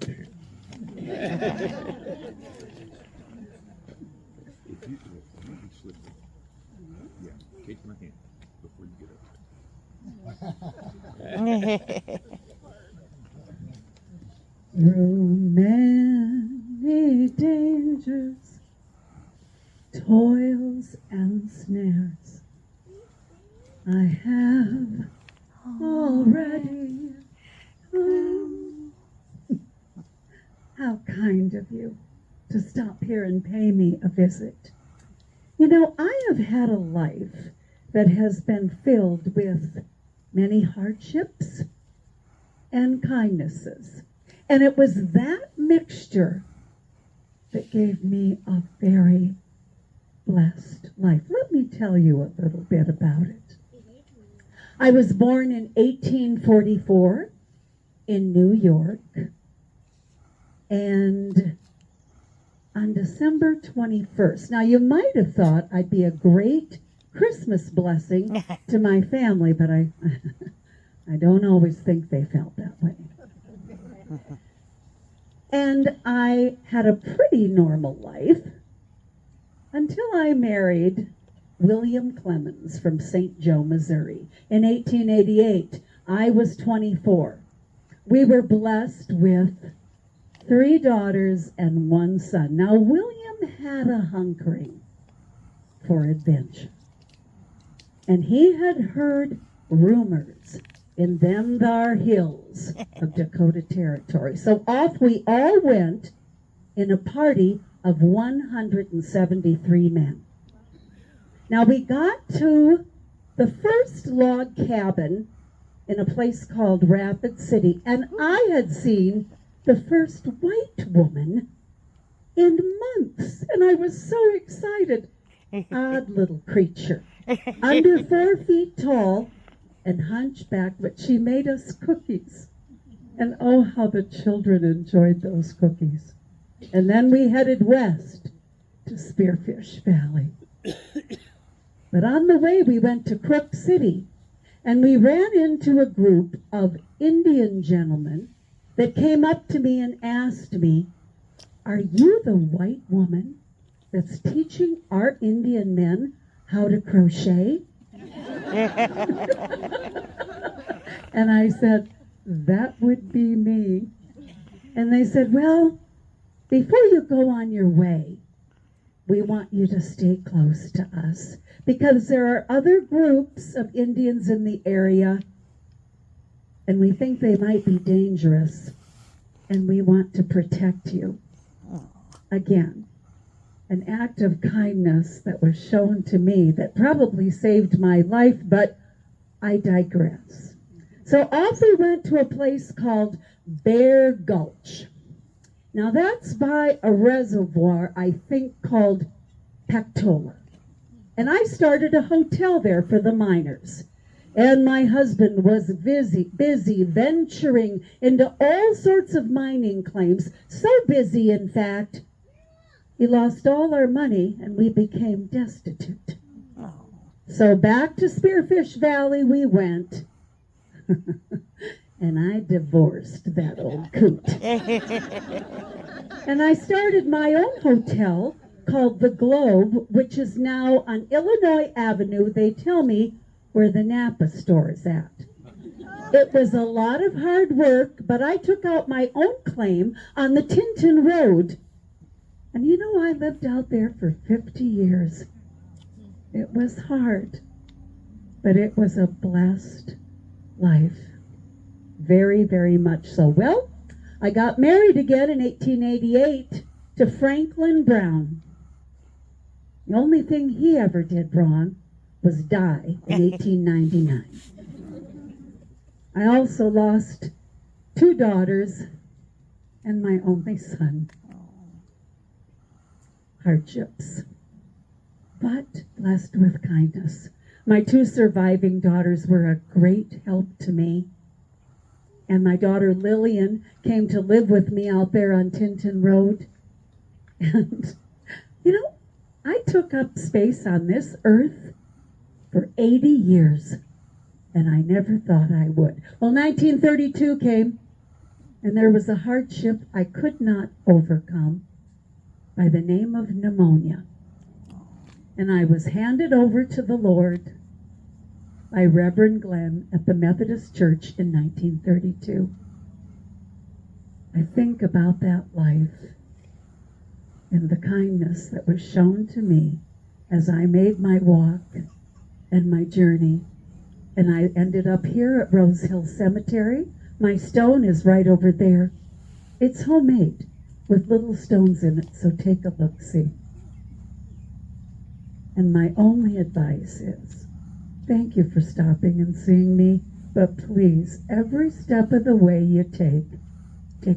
Take my hand before you get up. Through many dangers, toils and snares, I have already. How kind of you to stop here and pay me a visit. You know, I have had a life that has been filled with many hardships and kindnesses. And it was that mixture that gave me a very blessed life. Let me tell you a little bit about it. I was born in 1844 in New York. And on December 21st, now you might have thought I'd be a great Christmas blessing to my family, but I don't always think they felt that way. And I had a pretty normal life until I married William Clemens from St. Joe, Missouri. In 1888, I was 24. We were blessed with 3 daughters and 1 son. Now, William had a hankering for adventure. And he had heard rumors in them thar hills of Dakota Territory. So off we all went in a party of 173 men. Now, we got to the first log cabin in a place called Rapid City, and I had seen the first white woman in months, and I was so excited. Odd little creature, under 4 feet tall and hunchback, but she made us cookies. And oh, how the children enjoyed those cookies. And then we headed west to Spearfish Valley. But on the way, we went to Crook City, and we ran into a group of Indian gentlemen that came up to me and asked me, "Are you the white woman that's teaching our Indian men how to crochet?" And I said, "That would be me." And they said, "Well, before you go on your way, we want you to stay close to us because there are other groups of Indians in the area and we think they might be dangerous and we want to protect you." Again, an act of kindness that was shown to me that probably saved my life, but I digress. So off we went to a place called Bear Gulch. Now that's by a reservoir, I think, called Pactola. And I started a hotel there for the miners. And my husband was busy venturing into all sorts of mining claims. So busy, in fact, he lost all our money and we became destitute. So back to Spearfish Valley we went. And I divorced that old coot. And I started my own hotel called The Globe, which is now on Illinois Avenue, they tell me, where the Napa store is at. It was a lot of hard work, but I took out my own claim on the Tinton Road. And you know, I lived out there for 50 years. It was hard, but it was a blessed life. Very, very much so. Well, I got married again in 1888 to Franklin Brown. The only thing he ever did wrong was die in 1899. I also lost 2 daughters and my only son. Hardships, but blessed with kindness. My 2 surviving daughters were a great help to me. And my daughter Lillian came to live with me out there on Tinton Road. And, you know, I took up space on this earth for 80 years, and I never thought I would. Well, 1932 came, and there was a hardship I could not overcome by the name of pneumonia. And I was handed over to the Lord by Reverend Glenn at the Methodist Church in 1932. I think about that life and the kindness that was shown to me as I made my walk and my journey. And I ended up here at Rose Hill Cemetery. My stone is right over there. It's homemade with little stones in it, so take a look-see. And my only advice is, thank you for stopping and seeing me, but please, every step of the way you take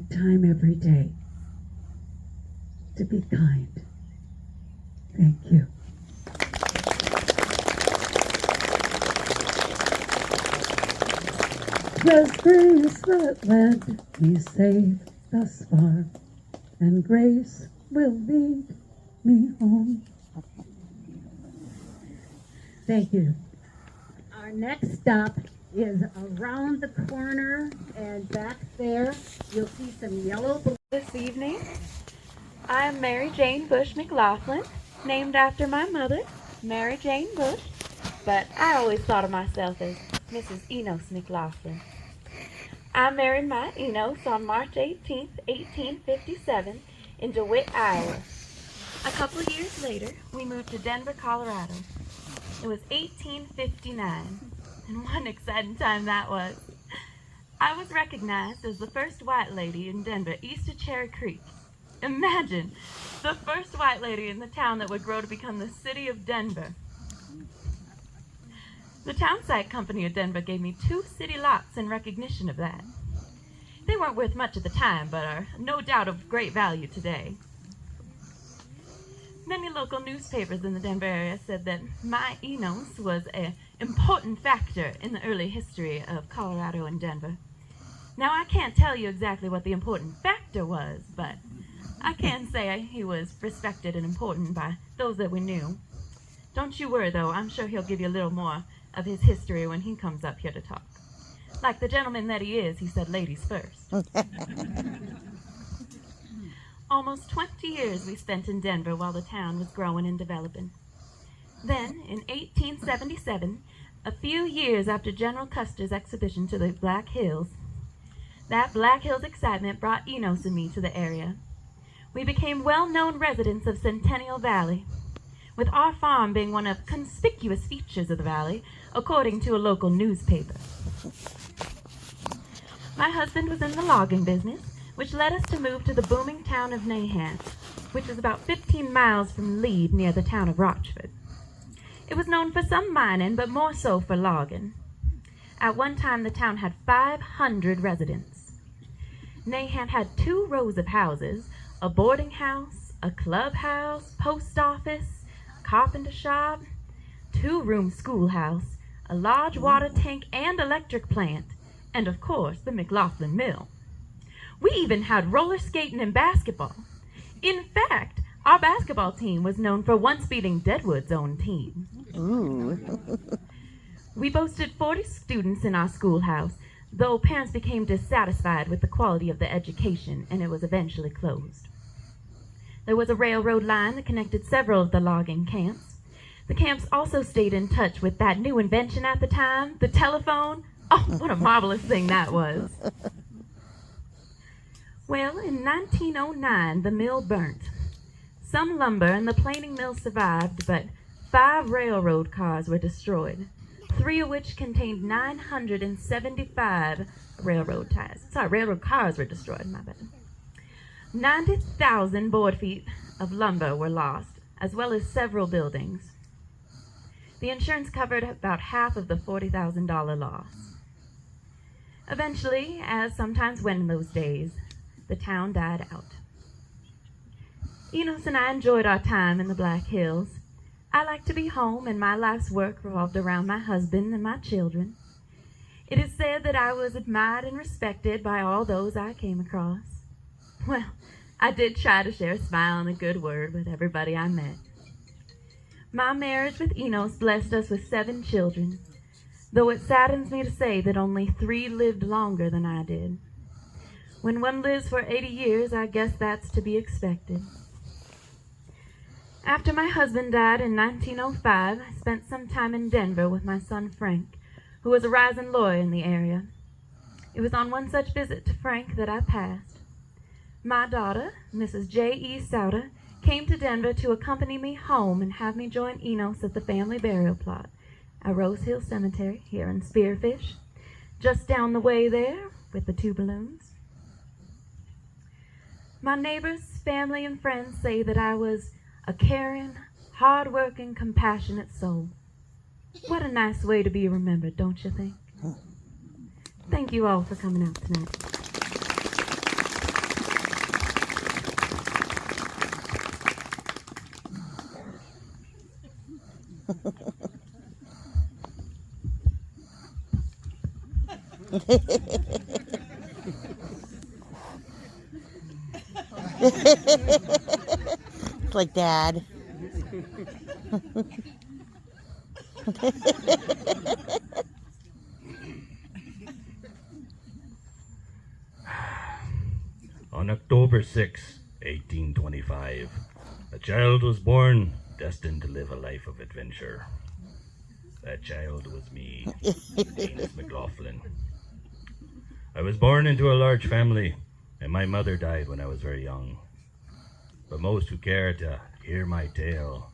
time every day to be kind. Thank you. The grace that led me safe thus far, and grace will lead me home. Thank you. Our next stop is around the corner, and back there you'll see some yellow balloons. This evening, I am Mary Jane Bush McLaughlin, named after my mother, Mary Jane Bush, but I always thought of myself as Mrs. Enos McLaughlin. I married my Enos on March 18th, 1857 in DeWitt, Iowa. A couple years later, we moved to Denver, Colorado. It was 1859, and what an exciting time that was. I was recognized as the first white lady in Denver, east of Cherry Creek. Imagine, the first white lady in the town that would grow to become the city of Denver. The Town Site Company of Denver gave me 2 city lots in recognition of that. They weren't worth much at the time, but are no doubt of great value today. Many local newspapers in the Denver area said that my Enos was an important factor in the early history of Colorado and Denver. Now, I can't tell you exactly what the important factor was, but I can say he was respected and important by those that we knew. Don't you worry, though. I'm sure he'll give you a little more of his history when he comes up here to talk. Like the gentleman that he is, he said ladies first. Almost 20 years we spent in Denver while the town was growing and developing. Then, in 1877, a few years after General Custer's exhibition to the Black Hills, that Black Hills excitement brought Enos and me to the area. We became well-known residents of Centennial Valley, with our farm being one of conspicuous features of the valley, according to a local newspaper. My husband was in the logging business, which led us to move to the booming town of Nahant, which is about 15 miles from Lead near the town of Rochford. It was known for some mining, but more so for logging. At one time, the town had 500 residents. Nahant had 2 rows of houses, a boarding house, a clubhouse, post office, carpenter shop, 2-room schoolhouse, a large water tank and electric plant, and of course the McLaughlin Mill. We even had roller skating and basketball. In fact, our basketball team was known for once beating Deadwood's own team. Ooh. We boasted 40 students in our schoolhouse, though parents became dissatisfied with the quality of the education and it was eventually closed. There was a railroad line that connected several of the logging camps. The camps also stayed in touch with that new invention at the time, the telephone. Oh, what a marvelous thing that was. Well, in 1909, the mill burnt. Some lumber and the planing mill survived, but 5 railroad cars were destroyed, 3 of which contained 975 railroad ties. Sorry, railroad cars were destroyed, my bad. 90,000 board feet of lumber were lost, as well as several buildings. The insurance covered about half of the $40,000 loss. Eventually, as sometimes went in those days, the town died out. Enos and I enjoyed our time in the Black Hills. I liked to be home, and my life's work revolved around my husband and my children. It is said that I was admired and respected by all those I came across. Well, I did try to share a smile and a good word with everybody I met. My marriage with Enos blessed us with 7 children, though it saddens me to say that only 3 lived longer than I did. When one lives for 80 years, I guess that's to be expected. After my husband died in 1905, I spent some time in Denver with my son Frank, who was a rising lawyer in the area. It was on one such visit to Frank that I passed. My daughter, Mrs. J.E. Souter, came to Denver to accompany me home and have me join Enos at the family burial plot at Rose Hill Cemetery here in Spearfish, just down the way there with the 2 balloons. My neighbors, family, and friends say that I was a caring, hard-working, compassionate soul. What a nice way to be remembered, don't you think? Thank you all for coming out tonight. It's like Dad. On October 6, 1825, a child was born destined to live a life of adventure. That child was me, Enos McLaughlin. I was born into a large family, and my mother died when I was very young. But most who care to hear my tale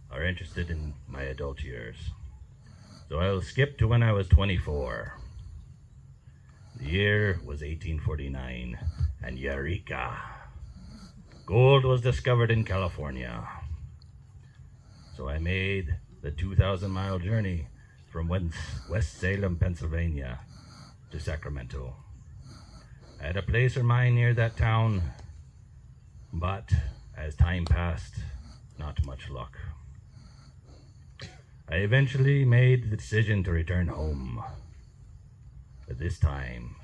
are interested in my adult years. So I'll skip to when I was 24. The year was 1849, and Eureka! Gold was discovered in California. So I made the 2,000-mile journey from West Salem, Pennsylvania to Sacramento. I had a place of mine near that town, but as time passed, not much luck. I eventually made the decision to return home, but this time,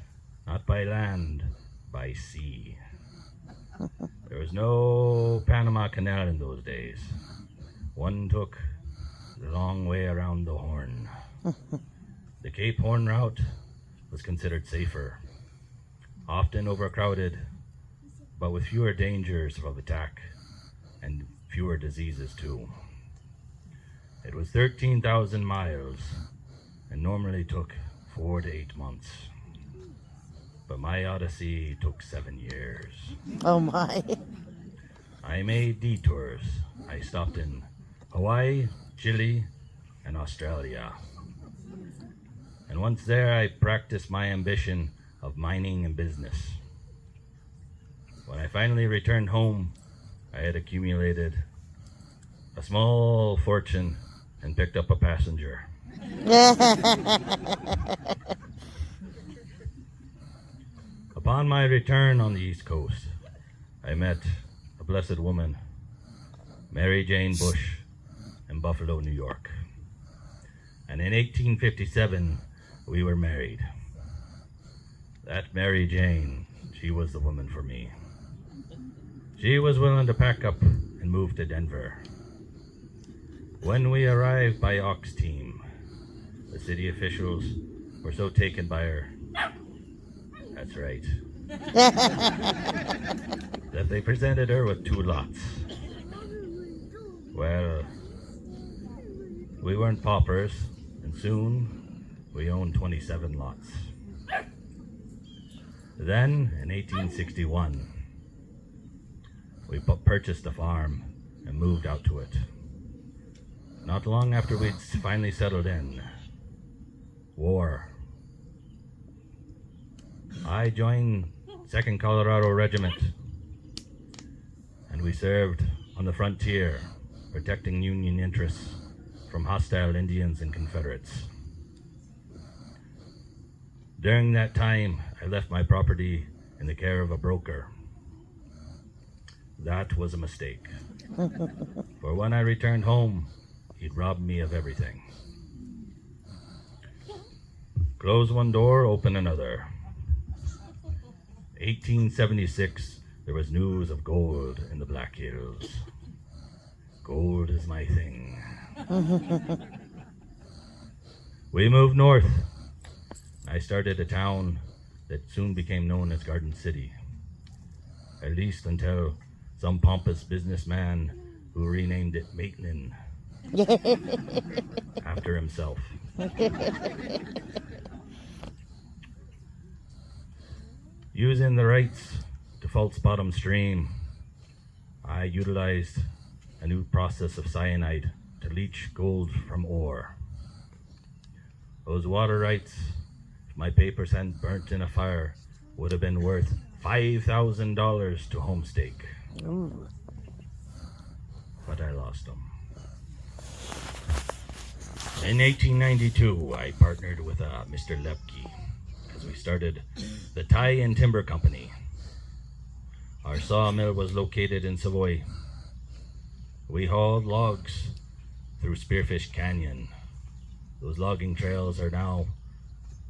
not by land, by sea. There was no Panama Canal in those days. One took the long way around the Horn. The Cape Horn route was considered safer, often overcrowded, but with fewer dangers of attack and fewer diseases too. It was 13,000 miles and normally took 4 to 8 months. But my odyssey took 7 years. Oh my. I made detours. I stopped in Hawaii, Chile, and Australia. And once there, I practiced my ambition of mining and business. When I finally returned home, I had accumulated a small fortune and picked up a passenger. Upon my return on the East Coast, I met a blessed woman, Mary Jane Bush, in Buffalo, New York. And in 1857, we were married. That Mary Jane, she was the woman for me. She was willing to pack up and move to Denver. When we arrived by Ox Team, the city officials were so taken by her. That's right, that they presented her with 2 lots. Well, we weren't paupers, and soon we owned 27 lots. Then, in 1861, we purchased a farm and moved out to it. Not long after we'd finally settled in, war. I joined 2nd Colorado Regiment, and we served on the frontier, protecting Union interests from hostile Indians and Confederates. During that time, I left my property in the care of a broker. That was a mistake. For when I returned home, he'd robbed me of everything. Close one door, open another. 1876, there was news of gold in the Black Hills. Gold is my thing. We moved north. I started a town that soon became known as Garden City, at least until some pompous businessman who renamed it Maitland after himself. Using the rights to False Bottom Stream, I utilized a new process of cyanide to leach gold from ore. Those water rights, if my papers hadn't burnt in a fire, would have been worth $5,000 to Homestake. Ooh. But I lost them. In 1892, I partnered with Mr. Lepke as we started the Tie and Timber Company. Our sawmill was located in Savoy. We hauled logs through Spearfish Canyon. Those logging trails are now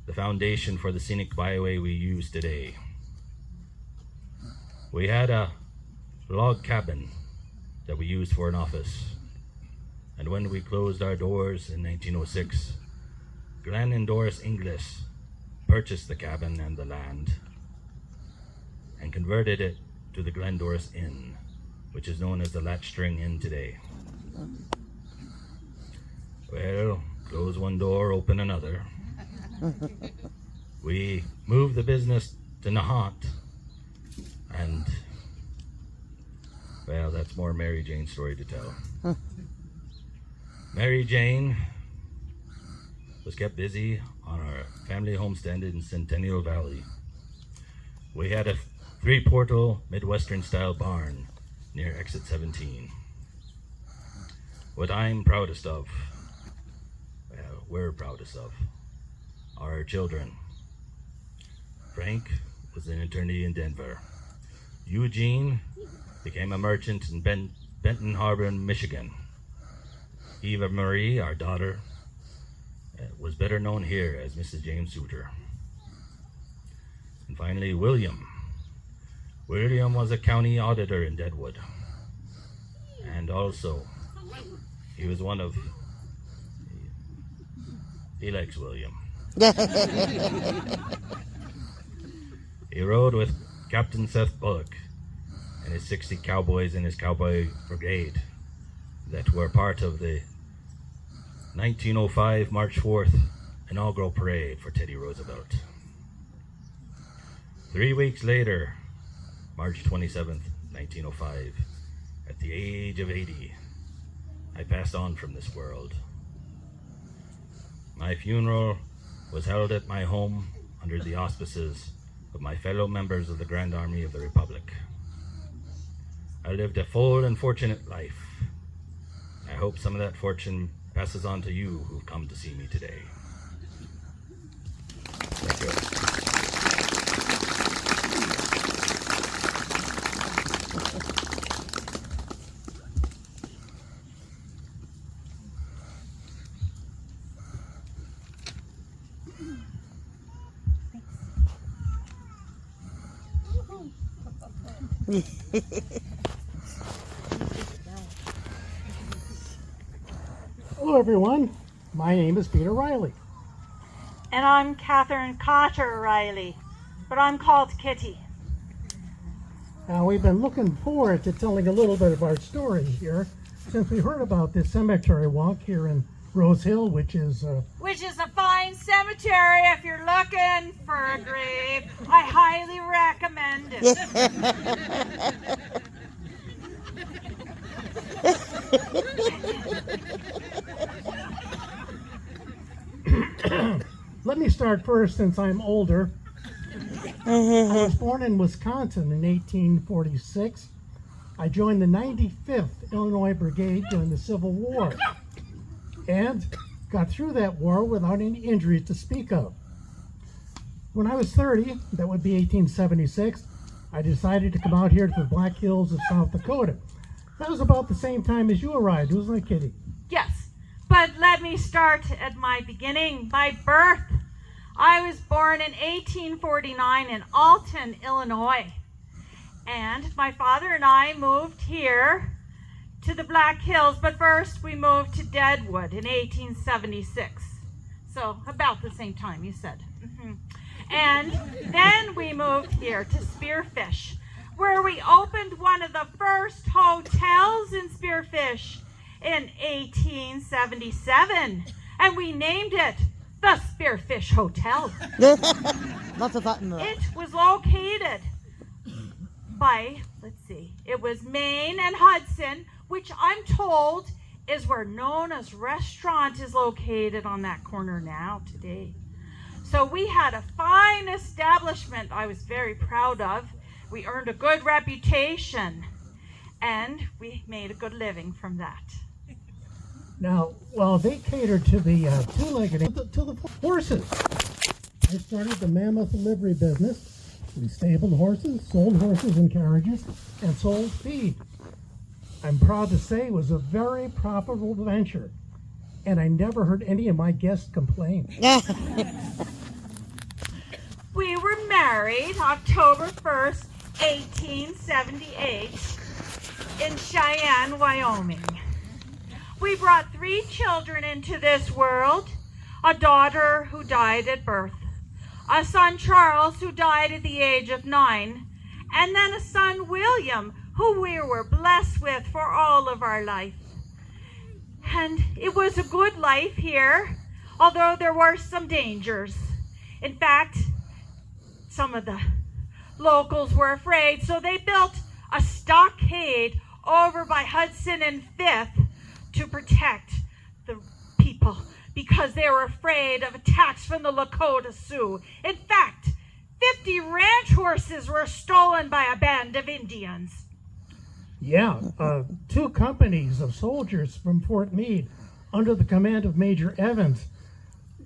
the foundation for the scenic byway we use today. We had a log cabin that we used for an office. And when we closed our doors in 1906, Glenn and Doris Inglis purchased the cabin and the land and converted it to the Glen Doris Inn, which is known as the Latch String Inn today. Well, close one door, open another. We moved the business to Nahant, and well, that's more Mary Jane's story to tell. Mary Jane was kept busy on our family homestead in Centennial Valley. We had a 3-portal Midwestern-style barn near Exit 17. What I'm proudest of, well, we're proudest of, are our children. Frank was an attorney in Denver. Eugene became a merchant in Benton Harbor, Michigan. Eva Marie, our daughter, was better known here as Mrs. James Souter. And finally, William. William was a county auditor in Deadwood. And also, he was one of... He likes William. He rode with Captain Seth Bullock and his 60 cowboys in his cowboy brigade that were part of the 1905 March 4th inaugural parade for Teddy Roosevelt. 3 weeks later, March 27th, 1905, at the age of 80, I passed on from this world. My funeral was held at my home under the auspices of my fellow members of the Grand Army of the Republic. I lived a full and fortunate life. I hope some of that fortune passes on to you who've come to see me today. Thank you. Hello everyone, my name is Peter Riley. And I'm Catherine Carter Riley, but I'm called Kitty. Now, we've been looking forward to telling a little bit of our story here since we heard about this cemetery walk here in Rose Hill, which is a fine cemetery if you're looking for a grave. I highly recommend it. Let me start first since I'm older. I was born in Wisconsin in 1846. I joined the 95th Illinois Brigade during the Civil War and got through that war without any injuries to speak of. When I was 30, that would be 1876, I decided to come out here to the Black Hills of South Dakota. That was about the same time as you arrived, wasn't it, Kitty? Yes, but let me start at my beginning, my birth. I was born in 1849 in Alton, Illinois. And my father and I moved here to the Black Hills, but first we moved to Deadwood in 1876. So about the same time, you said. And then we moved here to Spearfish, where we opened one of the first hotels in Spearfish in 1877. And we named it the Spearfish Hotel. Lots of thought in that. It was located by, it was Maine and Hudson, which I'm told is where Nona's restaurant is located on that corner now today. So we had a fine establishment I was very proud of. We earned a good reputation and we made a good living from that. Now, well, they catered to the two-legged, to the horses. I started the Mammoth livery business. We stabled horses, sold horses and carriages, and sold feed. I'm proud to say it was a very profitable venture, and I never heard any of my guests complain. We were married October 1st, 1878 in Cheyenne, Wyoming. We brought 3 children into this world, a daughter who died at birth, a son Charles who died at the age of 9, and then a son William who we were blessed with for all of our life. And it was a good life here, although there were some dangers. In fact, some of the locals were afraid, so they built a stockade over by Hudson and 5th to protect the people because they were afraid of attacks from the Lakota Sioux. In fact, 50 ranch horses were stolen by a band of Indians. Yeah, 2 companies of soldiers from Fort Meade under the command of Major Evans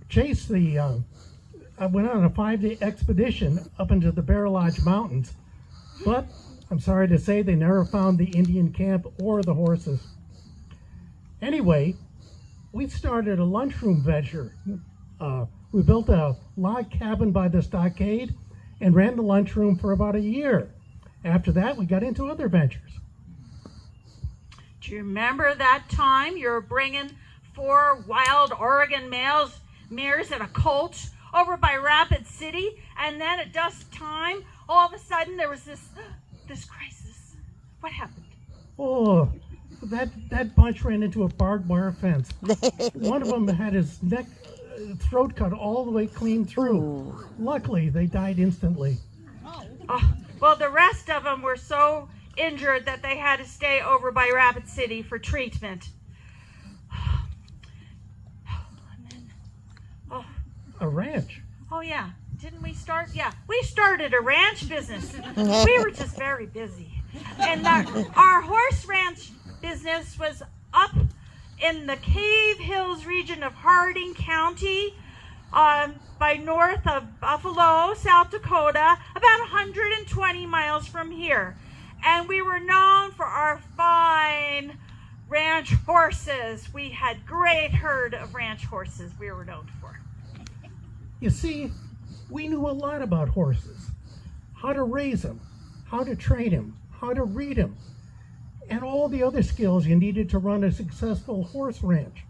chased went on a 5-day expedition up into the Bear Lodge Mountains, but I'm sorry to say they never found the Indian camp or the horses. Anyway, we started a lunchroom venture. We built a log cabin by the stockade and ran the lunchroom for about a year. After that, we got into other ventures. Do you remember that time you were bringing 4 wild Oregon mares and a colt over by Rapid City, and then at dusk time, all of a sudden there was this crisis? What happened? Oh, that bunch ran into a barbed wire fence. One of them had his throat cut all the way clean through. Ooh. Luckily, they died instantly. Well, the rest of them were so injured that they had to stay over by Rapid City for treatment. A ranch? Oh, yeah. Didn't we start? Yeah, we started a ranch business. We were just very busy. And our horse ranch business was up in the Cave Hills region of Harding County, by north of Buffalo, South Dakota, about 120 miles from here. And we were known for our fine ranch horses. We had great herd of ranch horses we were known for. You see, we knew a lot about horses. How to raise them, how to train them, how to read them, and all the other skills you needed to run a successful horse ranch.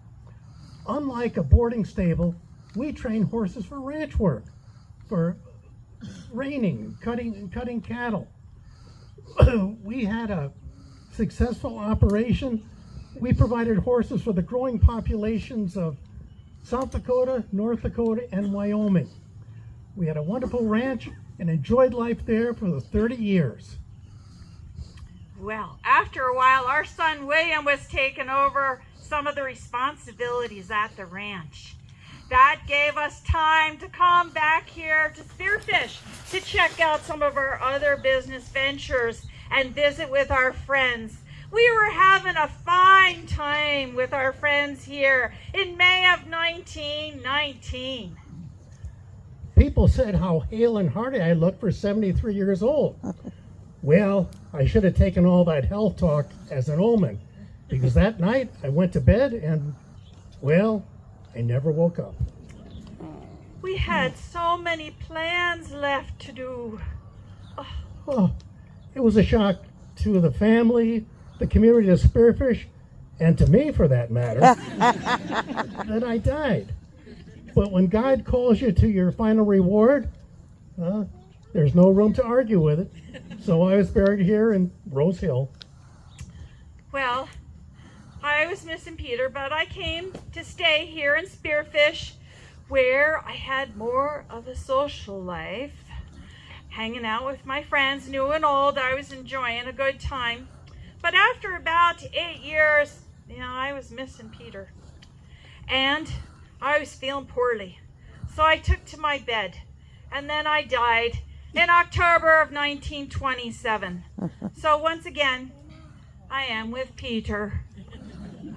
Unlike a boarding stable, we train horses for ranch work, for reining, cutting cattle. we had a successful operation. We provided horses for the growing populations of South Dakota, North Dakota, and Wyoming. We had a wonderful ranch and enjoyed life there for the 30 years. Well, after a while, our son William was taking over some of the responsibilities at the ranch. That gave us time to come back here to Spearfish to check out some of our other business ventures and visit with our friends. We were having a fine time with our friends here in May of 1919. People said how hale and hearty I looked for 73 years old. Well, I should have taken all that health talk as an omen, because that night I went to bed and, well, I never woke up. We had so many plans left to do. Oh, it was a shock to the family, the community of Spearfish, and to me, for that matter, that I died. But when God calls you to your final reward, there's no room to argue with it. So I was buried here in Rose Hill. Well, I was missing Peter, but I came to stay here in Spearfish, where I had more of a social life. Hanging out with my friends, new and old, I was enjoying a good time. But after about 8 years, I was missing Peter. And I was feeling poorly. So I took to my bed. And then I died in October of 1927. So once again, I am with Peter.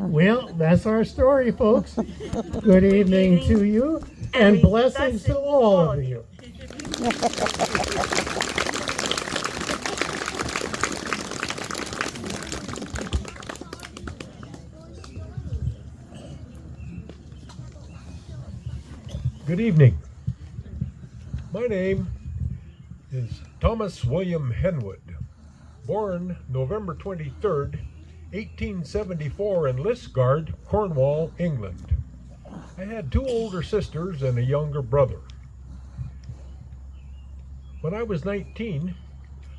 Well, that's our story, folks. Good evening to you, and blessings to all of you. Good evening. My name is Thomas William Henwood, born November 23rd, 1874 in Liskeard, Cornwall, England. I had 2 older sisters and a younger brother. When I was 19,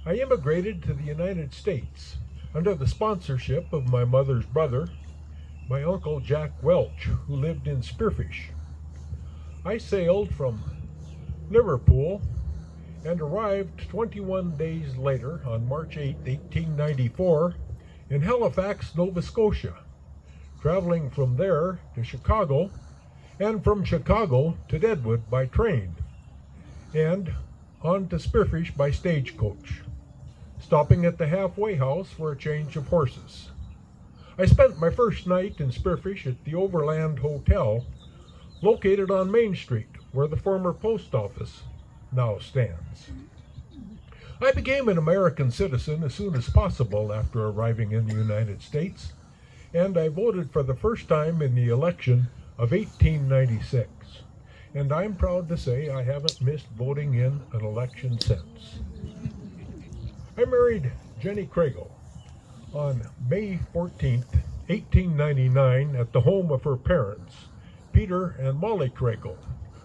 I immigrated to the United States under the sponsorship of my mother's brother, my uncle Jack Welch, who lived in Spearfish. I sailed from Liverpool and arrived 21 days later on March 8, 1894, in Halifax, Nova Scotia, traveling from there to Chicago, and from Chicago to Deadwood by train, and on to Spearfish by stagecoach, stopping at the halfway house for a change of horses. I spent my first night in Spearfish at the Overland Hotel, located on Main Street, where the former post office now stands. I became an American citizen as soon as possible after arriving in the United States, and I voted for the first time in the election of 1896. And I'm proud to say I haven't missed voting in an election since. I married Jenny Craigle on May 14th, 1899 at the home of her parents, Peter and Molly Craigle,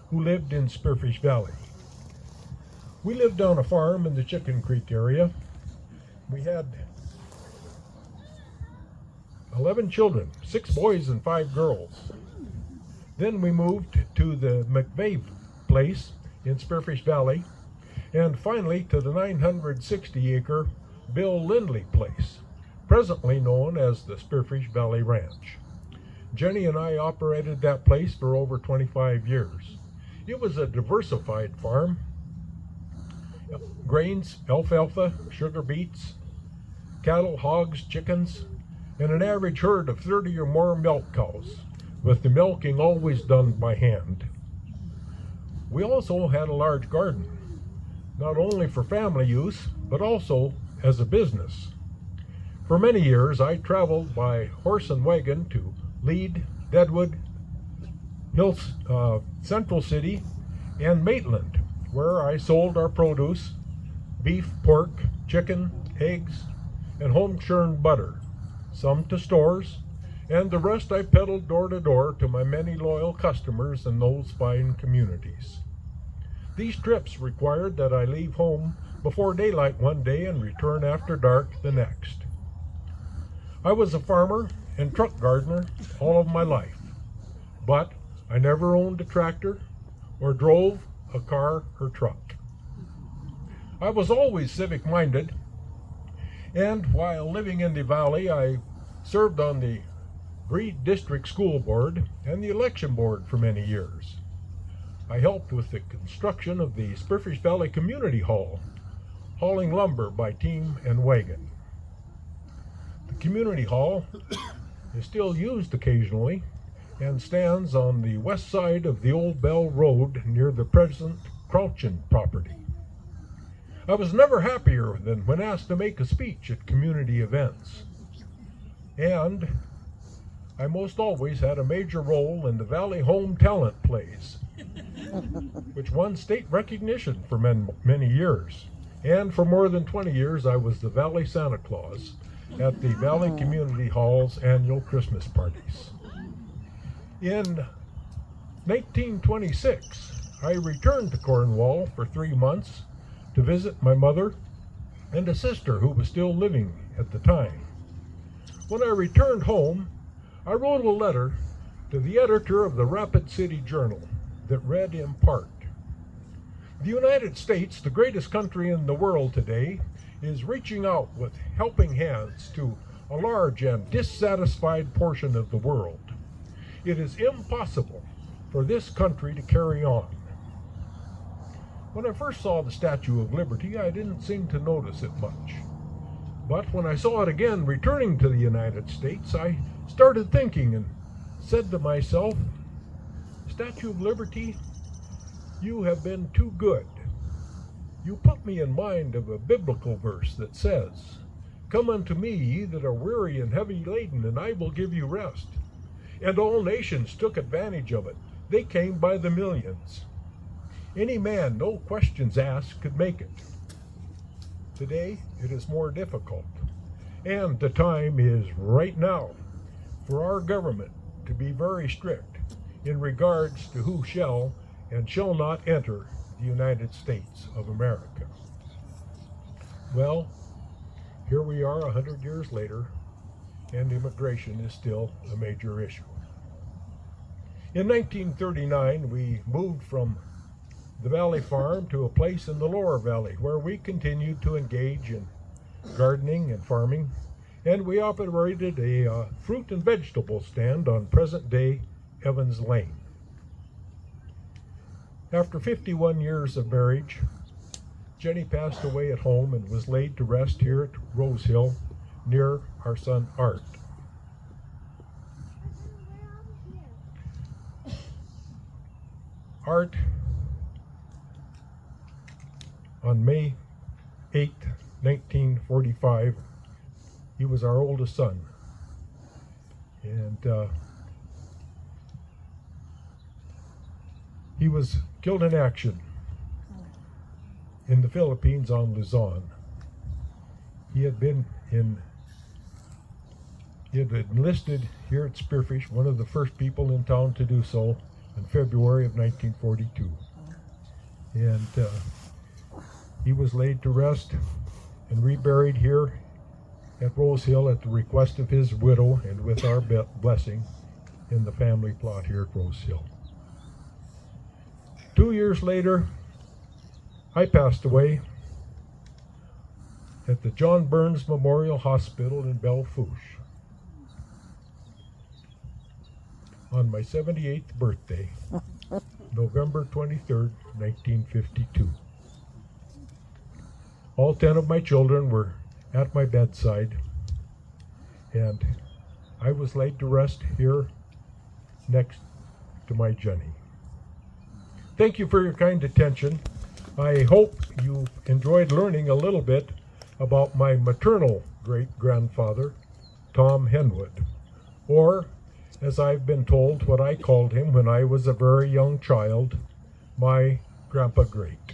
who lived in Spearfish Valley. We lived on a farm in the Chicken Creek area. We had 11 children, 6 boys and 5 girls. Then we moved to the McVeigh place in Spearfish Valley, and finally to the 960-acre Bill Lindley place, presently known as the Spearfish Valley Ranch. Jenny and I operated that place for over 25 years. It was a diversified farm. Grains, alfalfa, sugar beets, cattle, hogs, chickens, and an average herd of 30 or more milk cows, with the milking always done by hand. We also had a large garden, not only for family use, but also as a business. For many years, I traveled by horse and wagon to Lead, Deadwood, Hills, Central City, and Maitland, where I sold our produce, beef, pork, chicken, eggs, and home-churned butter, some to stores, and the rest I peddled door to door to my many loyal customers in those fine communities. These trips required that I leave home before daylight one day and return after dark the next. I was a farmer and truck gardener all of my life, but I never owned a tractor or drove a car or truck. I was always civic-minded, and while living in the valley, I served on the Breed District School Board and the Election Board for many years. I helped with the construction of the Spearfish Valley Community Hall, hauling lumber by team and wagon. The Community Hall is still used occasionally and stands on the west side of the Old Bell Road near the present Crouchin property. I was never happier than when asked to make a speech at community events. And I most always had a major role in the Valley Home Talent Plays, which won state recognition for many years. And for more than 20 years, I was the Valley Santa Claus at the Valley Community Hall's annual Christmas parties. In 1926, I returned to Cornwall for 3 months to visit my mother and a sister who was still living at the time. When I returned home, I wrote a letter to the editor of the Rapid City Journal that read in part, "The United States, the greatest country in the world today, is reaching out with helping hands to a large and dissatisfied portion of the world. It is impossible for this country to carry on." When I first saw the Statue of Liberty, I didn't seem to notice it much. But when I saw it again returning to the United States, I started thinking and said to myself, "Statue of Liberty, you have been too good. You put me in mind of a biblical verse that says, 'Come unto me, ye that are weary and heavy laden, and I will give you rest.' And all nations took advantage of it. They came by the millions. Any man, no questions asked, could make it. Today, it is more difficult. And the time is right now for our government to be very strict in regards to who shall and shall not enter the United States of America." Well, here we are 100 years later, and immigration is still a major issue. In 1939, we moved from the Valley Farm to a place in the Lower Valley where we continued to engage in gardening and farming, and we operated a fruit and vegetable stand on present-day Evans Lane. After 51 years of marriage, Jenny passed away at home and was laid to rest here at Rose Hill near our son Art. Art, on May 8, 1945, he was our oldest son. And he was killed in action in the Philippines on Luzon. He had enlisted here at Spearfish, one of the first people in town to do so, in February of 1942. And he was laid to rest and reburied here at Rose Hill at the request of his widow and with our blessing in the family plot here at Rose Hill. 2 years later, I passed away at the John Burns Memorial Hospital in Belle Fourche on my 78th birthday, November 23rd, 1952. All 10 of my children were at my bedside, and I was laid to rest here next to my Jenny. Thank you for your kind attention. I hope you enjoyed learning a little bit about my maternal great-grandfather, Tom Henwood, or, as I've been told, what I called him when I was a very young child, my Grandpa Great.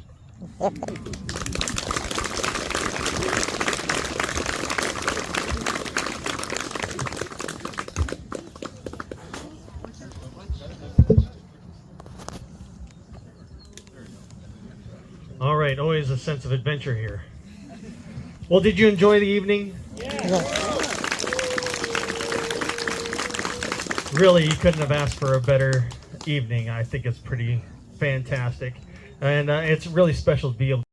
All right, always a sense of adventure here. Well, did you enjoy the evening? Really, you couldn't have asked for a better evening. I think it's pretty fantastic. And it's really special to be able